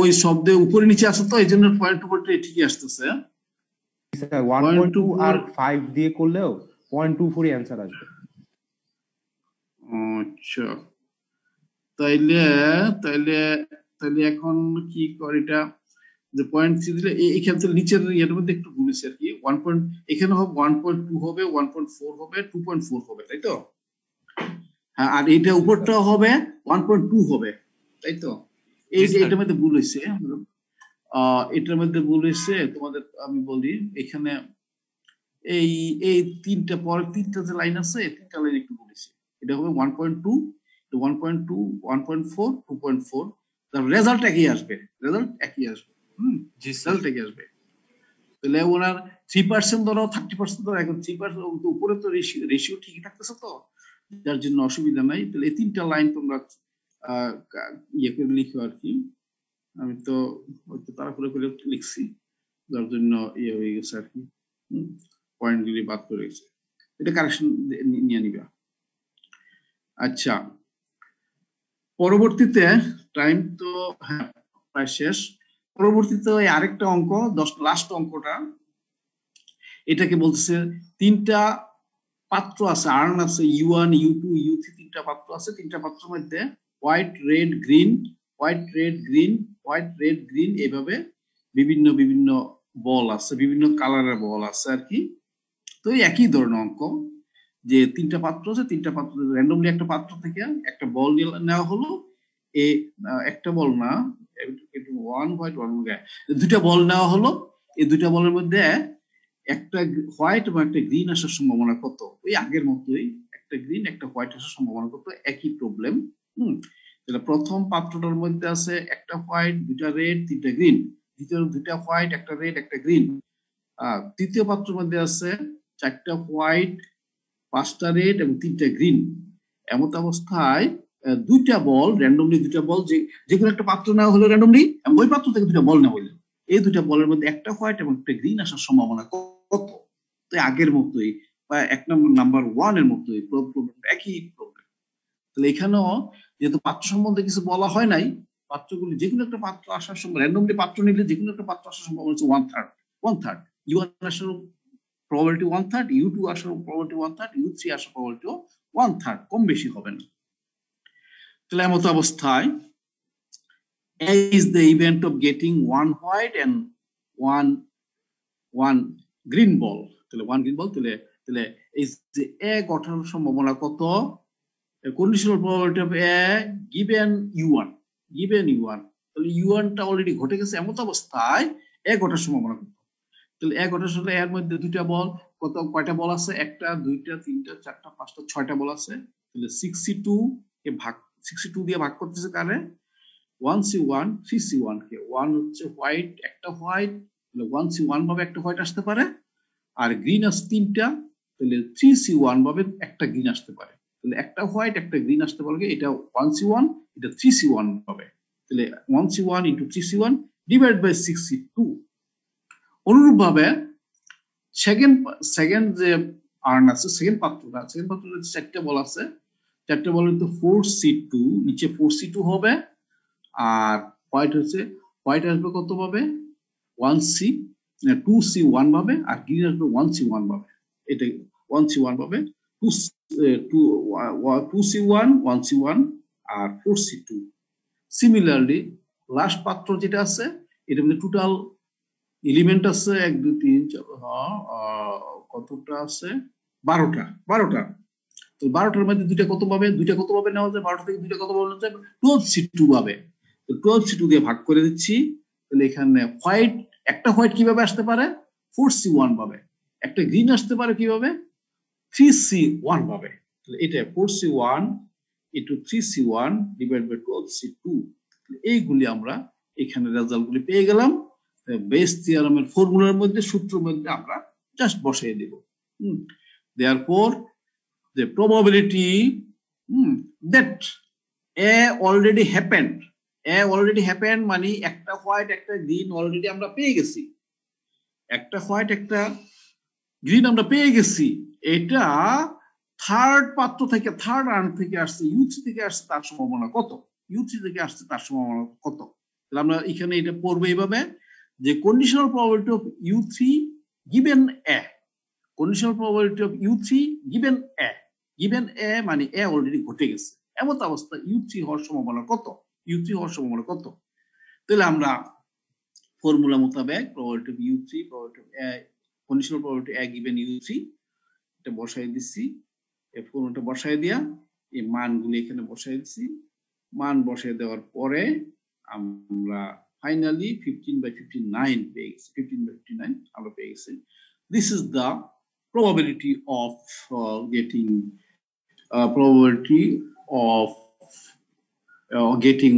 ওই শব্দে উপরে নিচে আসে তো এই জন্য 0.24 ঠিকই আসতেছে। স্যার 1.2 আর 5 দিয়ে করলেও 0.24 অ্যান্সার আসবে। আচ্ছা তাইলে তাইলে তাইলে এখন কি করে, এটা যে 0.3 দিলে এখান থেকে নিচের ইয়ের মধ্যে একটু ভুলেছে আর কি। এখানে হবে 1.2 হবে 1.4 হবে 2.4 হবে, তাই তো? হ্যাঁ আর এটা উপরটাও হবে 1.2 হবে, তাই তো? এইটার মধ্যে ভুল হয়েছে, এটার মধ্যে ভুল হয়েছে তোমাদের। আমি বলি এখানে এই পরের তিনটা যে লাইন আছে, তিনটা লাইন একটু বলেছি। এটা হবে 1.2 1.2 1.4 2.4, তার রেজাল্ট একই আসবে, রেজাল্ট একই আসবে। রেজাল্ট একই আসবে। তাহলে ওনার 3% ধরো 30% ধরো, এখন 3% উপরে তো রেশিও ঠিকই থাকতেছে, তো যার জন্য অসুবিধা নাই। তাহলে এই তিনটা লাইন তোমরা ইয়ে করে লিখো আর কি। আমি তো হয়তো তাড়াহুড়ো করে লিখছি, যার জন্য ইয়ে হয়ে গেছে আর কি, পয়েন্টগুলি বাদ করে গেছে। এটা কারেকশন নিয়ে নিবা। আচ্ছা, পরবর্তীতে টাইম তো হ্যাঁ প্রায় শেষ। পরবর্তীতে ওই আরেকটা অঙ্ক, লাস্ট অঙ্কটা, এটাকে বলতেছে তিনটা পাত্র আছে, আর্ন আছে, U1 U2 U3, তিনটা পাত্র আছে। তিনটা পাত্রের মধ্যে white red green, white red green, white red green, এভাবে বিভিন্ন বিভিন্ন বল আছে, বিভিন্ন কালারের বল আছে আর কি। তো একই ধরনের অঙ্ক, যে তিনটা পাত্র আছে, তিনটা পাত্র র্যান্ডমলি একটা পাত্র থেকে একটা বল নেওয়া হলো। একটা বল না, ওয়ান হোয়াইট ওয়ান, দুইটা বল নেওয়া হলো। এই দুইটা বলের মধ্যে একটা হোয়াইট এবং একটা গ্রিন আসার সম্ভাবনা কত? ওই আগের মতোই, একটা গ্রিন একটা হোয়াইট আসার সম্ভাবনা কত, একই প্রবলেম। তাহলে প্রথম পাত্রটার মধ্যে আছে একটা হোয়াইট, দুইটা রেড, তিনটা গ্রিন। দ্বিতীয় দুইটা হোয়াইট, একটা রেড, একটা গ্রিন। তৃতীয় পাত্রের মধ্যে আছে চারটা হোয়াইট, পাঁচটা রেড এবং তিনটা গ্রিন। এমত অবস্থায় দুইটা বল, র্যান্ডমলি দুইটা বল, যে কোনো একটা পাত্র নেওয়া হলো র্যান্ডমলি, ওই পাত্র থেকে দুইটা বল নেওয়া হলো। এই দুইটা বলের মধ্যে একটা হোয়াইট এবং একটা গ্রিন আসার সম্ভাবনা কত? তো আগের মতোই বা নাম্বার 1 এর মতোই একই প্রবলেম। তাহলে এখানেও যেহেতু পাত্র সম্বন্ধে কিছু বলা হয় নাই, পাত্রগুলি যে কোনো একটা পাত্র আসার সম্ভাবনা, র্যান্ডমলি পাত্র নিলে যে কোনো একটা পাত্র আসার সম্ভাবনা হচ্ছে 1/3। U1 আসার probability 1/3, U2 আসার probability 1/3, U3 আসার probability 1/3, কম বেশি হবে না। তাহলে এমত অবস্থায় A is the event of getting one white and one green ball. তাহলে one green ball, তাহলে এই যে A গঠনের সম্ভাবনা কত? Conditional probability of A given U1, তাহলে U1 টা অলরেডি ঘটে গেছে, এমত অবস্থায় A ঘটার সম্ভাবনা কত? তাহলে A ঘটার সাথে এর মধ্যে দুইটা বল, কয়টা বল আছে? একটা, দুইটা, তিনটা, চারটা, পাঁচটা, 6টা বল আছে। তাহলে 62 দিয়ে ভাগ করতেছে কারে? 1C1 3C1 কে। 1 হচ্ছে হোয়াইট, একটা হোয়াইট, তাহলে 1C1 ভাবে একটা হোয়াইট আসতে পারে। আর গ্রিন আছে তিনটা, তাহলে 3C1 ভাবে একটা গ্রিন আসতে পারে। তাহলে একটা হোয়াইট একটা গ্রিন আসতে পারবে, এটা 1C1, এটা 3C1 হবে। তাহলে 1C1 into 3C1 divide by 62। অনুরূপ ভাবে সেকেন্ড যে আর্ন আছে, সেকেন্ড পাত্রটা চারটে বল আছে, চারটে বল তো 4C2, নিচে 4C2 হবে। আর হোয়াইট আসবে কত ভাবে? 2C1 ভাবে। আর গ্রিন আসবে 1C1 ভাবে। এটা 1C1 ভাবে, 2C1 1C1 আর 4C2। সিমিলারলি লাস্ট পাত্র যেটা আছে, এটার মধ্যে টোটাল এলিমেন্ট আছে 1 2 3 কতটা আছে? 12টা। তো 12টার মধ্যে দুইটা কত ভাবে নেওয়া যায়? 12টা থেকে দুইটা কত ভাবে নেওয়া যায়? 12C2 ভাবে। তো 12C2 দিয়ে ভাগ করে দিচ্ছি। তাহলে এখানে একটা হোয়াইট কিভাবে আসতে পারে? 4C1 ভাবে। একটা গ্রিন আসতে পারে কিভাবে? 3C1 ভাবে। তাহলে এটা 4C1 into 3C1 divide by 12C2। এইগুলি আমরা এখানে রেজাল্ট গুলি পেয়ে গেলাম। বেস থিওরামের ফর্মুলার মধ্যে, সূত্রের মধ্যে আমরা জাস্ট বসিয়ে দেব। Therefore the probability that A already happened মানে একটা হোয়াইট একটা গ্রিন অলরেডি আমরা পেয়ে গেছি, একটা হোয়াইট একটা গ্রিন আমরা পেয়ে গেছি। এটা থার্ড পাত্র থেকে, থার্ড আর্ন থেকে আসছে, U3 থেকে আসছে, তার সম্ভাবনা কত? U3 থেকে আসছে, তার সম্ভাবনা কত? তাহলে আমরা এখানে এটা পড়বো এইভাবে, যে conditional probability of U3 given A, conditional probability of U3 given A মানে A অলরেডি ঘটে গেছে, এমন অবস্থা U3 হওয়ার সম্ভাবনা কত? তাহলে আমরা ফর্মুলা মোতাবেক probability of U3, probability of A, conditional probability A given U3 এটা বসাই দিচ্ছি। এই ফর্মুলাটা বসাই দিয়া এই মানগুলি এখানে বসাই দিচ্ছি। মান বসাই দেওয়ার পরে আমরা ফাইনালি 15/59 পেয়ে গেছি। 15/59 আমরা পেয়ে গেছি। This is the probability of getting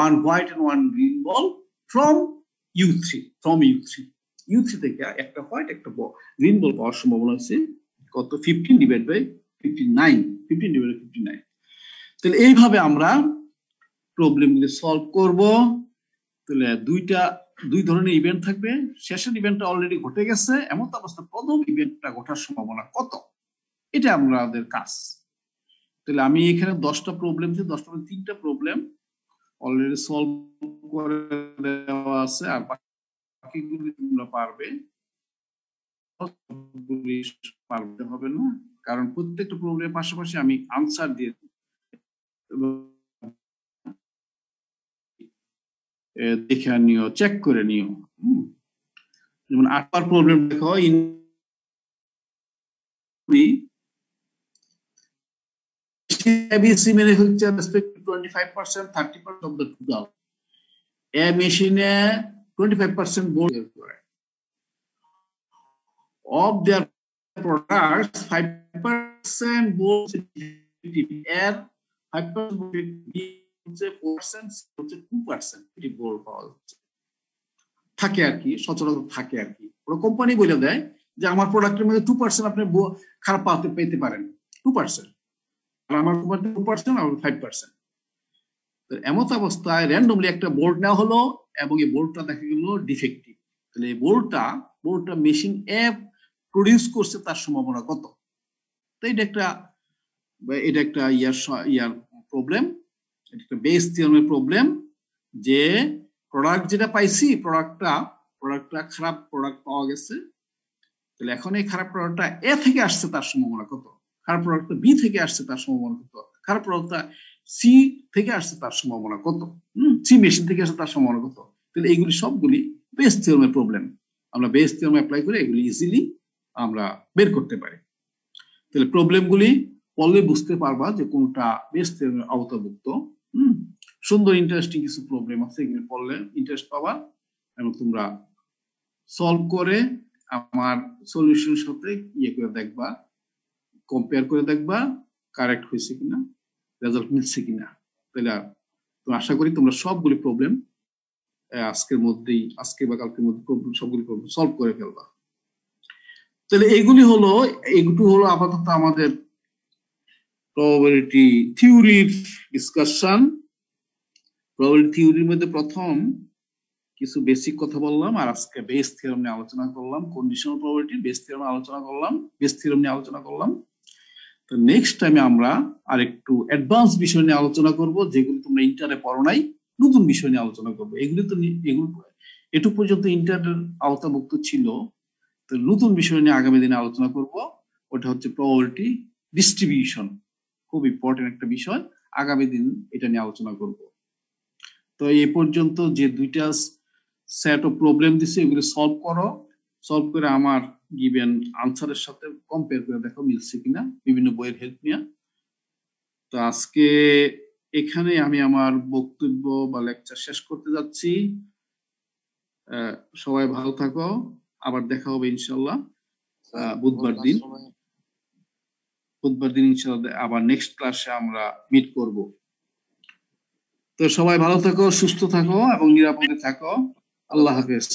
one white and one green ball from U3. U3 থেকে একটা হোয়াইট একটা গ্রিন বল পাওয়ার সম্ভাবনা আছে কত? 15/59। তাহলে এইভাবে আমরা প্রবলেমগুলি সলভ করব। তাহলে দুই ধরনের ইভেন্ট থাকবে। শেষের ইভেন্টটা অলরেডি ঘটে গেছে, এমন অবস্থা প্রথম ইভেন্টটা ঘটার সম্ভাবনা কত? এটা আমাদের কাজ। তাহলে আমি এখানে 10টা প্রবলেম যে 10টা 3টা প্রবলেম অলরেডি সলভ করে দেওয়া আছে, আর বাকিগুলি তোমরা পারবে পারতে হবে না, কারণ প্রত্যেকটা প্রবলেমের পাশাপাশি আমি আনসার দিয়ে দেখে নিও, চেক করে নিও। যেমন 8 প্রবলেম দেখো, ABC মেনে হচ্ছে respect to 25%, 30% of the total. A machine 25% board করে। Of their products, 5% board এর 5% হচ্ছে 4% হচ্ছে 2% এটি board পাওয়া যাচ্ছে। থাকে আর কি, সচরাচর থাকে আর কি। ওরা কোম্পানি বলে দেয় যে আমার প্রোডাক্টের মধ্যে 2% আপনি খারাপ পেতে পারেন, 2%। আমার 2% আর 5%। তো এমত অবস্থায় র্যান্ডমলি একটা বোর্ড নেওয়া হলো এবং এই বোর্ডটা দেখা গেল ডিফেক্টিভ। তাহলে এই বোর্ডটা মেশিন অ্যাপ প্রডিউস করছে তার সম্ভাবনা কত? তো এটা একটা ইয়ার প্রবলেম, এটা একটা বেস থিওরামের প্রবলেম, যে প্রোডাক্ট যেটা পাইছি প্রোডাক্টটা খারাপ প্রোডাক্ট পাওয়া গেছে। তাহলে এখন এই খারাপ প্রোডাক্টটা এ থেকে আসছে তার সম্ভাবনা কত? খারাপ প্রোডাক্টটা বি থেকে আসছে তার সম্ভাবনা কত? খারাপ প্রোডাক্টটা সি থেকে আসছে তার সম্ভাবনা কত? সি মেশিন থেকে আসছে তার সম্ভাবনা কত? তাহলে এইগুলি সবগুলি বেস থিওরামের প্রবলেম। আমরা বেস থিওরাম অ্যাপ্লাই করে এগুলি ইজিলি আমরা বের করতে পারি। তাহলে প্রবলেমগুলি পড়লে বুঝতে পারবা যে কোনটা বেস থিওরামের আওতাভুক্ত। সুন্দর ইন্টারেস্টিং কিছু প্রবলেম আছে, এগুলি পড়লে ইন্টারেস্ট পাবা এবং তোমরা সলভ করে আমার সলিউশনের সাথে করে দেখবা, কম্পেয়ার করে দেখবা কারেক্ট হয়েছে কিনা, রেজাল্ট মিলছে কিনা। তাহলে আশা করি তোমরা সবগুলি প্রবলেম আজকে বা কালকের মধ্যে সবগুলি প্রবলেম সলভ করে ফেলবা। তাহলে এইগুলি হলো আপাতত আমাদের প্রবাবিলিটি থিওরির ডিসকাশন। প্রবাবিলিটি থিওরির মধ্যে প্রথম কিছু বেসিক কথা বললাম, আর আজকে বেস থিওরাম নিয়ে আলোচনা করলাম। কন্ডিশনাল প্রবাবিলিটি বেস থিওরাম নিয়ে আলোচনা করলাম। তো নেক্সট টাইমে আমরা আরেকটু অ্যাডভান্স বিষয় নিয়ে আলোচনা করব, যেগুলো তোমরা ইন্টারে পড়ো নাই, নতুন বিষয় নিয়ে আলোচনা করবো। এগুলো এটুকু পর্যন্ত ইন্টারের আওতাভুক্ত ছিল। তো নতুন বিষয় নিয়ে আগামী দিনে আলোচনা করব, ওটা হচ্ছে প্রবাবিলিটি ডিস্ট্রিবিউশন। খুব ইম্পর্টেন্ট একটা বিষয়, আগামী দিন এটা নিয়ে আলোচনা করব। তো এই পর্যন্ত যে 2টা সেট অফ প্রবলেম দিছে এগুলো সলভ করে আমার গিভেন আনসারের সাথে কম্পেয়ার করে দেখো মিলছে কিনা, বিভিন্ন বইয়ের হেল্প নিয়ে। তো আজকে এখানে আমি আমার বক্তব্য বা লেকচার শেষ করতে যাচ্ছি। সবাই ভালো থাকো, আবার দেখা হবে ইনশাল্লাহ বুধবার দিন ইনশাল্লাহ আবার নেক্সট ক্লাসে আমরা মিট করব। তো সবাই ভালো থাকো, সুস্থ থাকো এবং নিরাপদে থাকো। আল্লাহ হাফেজ।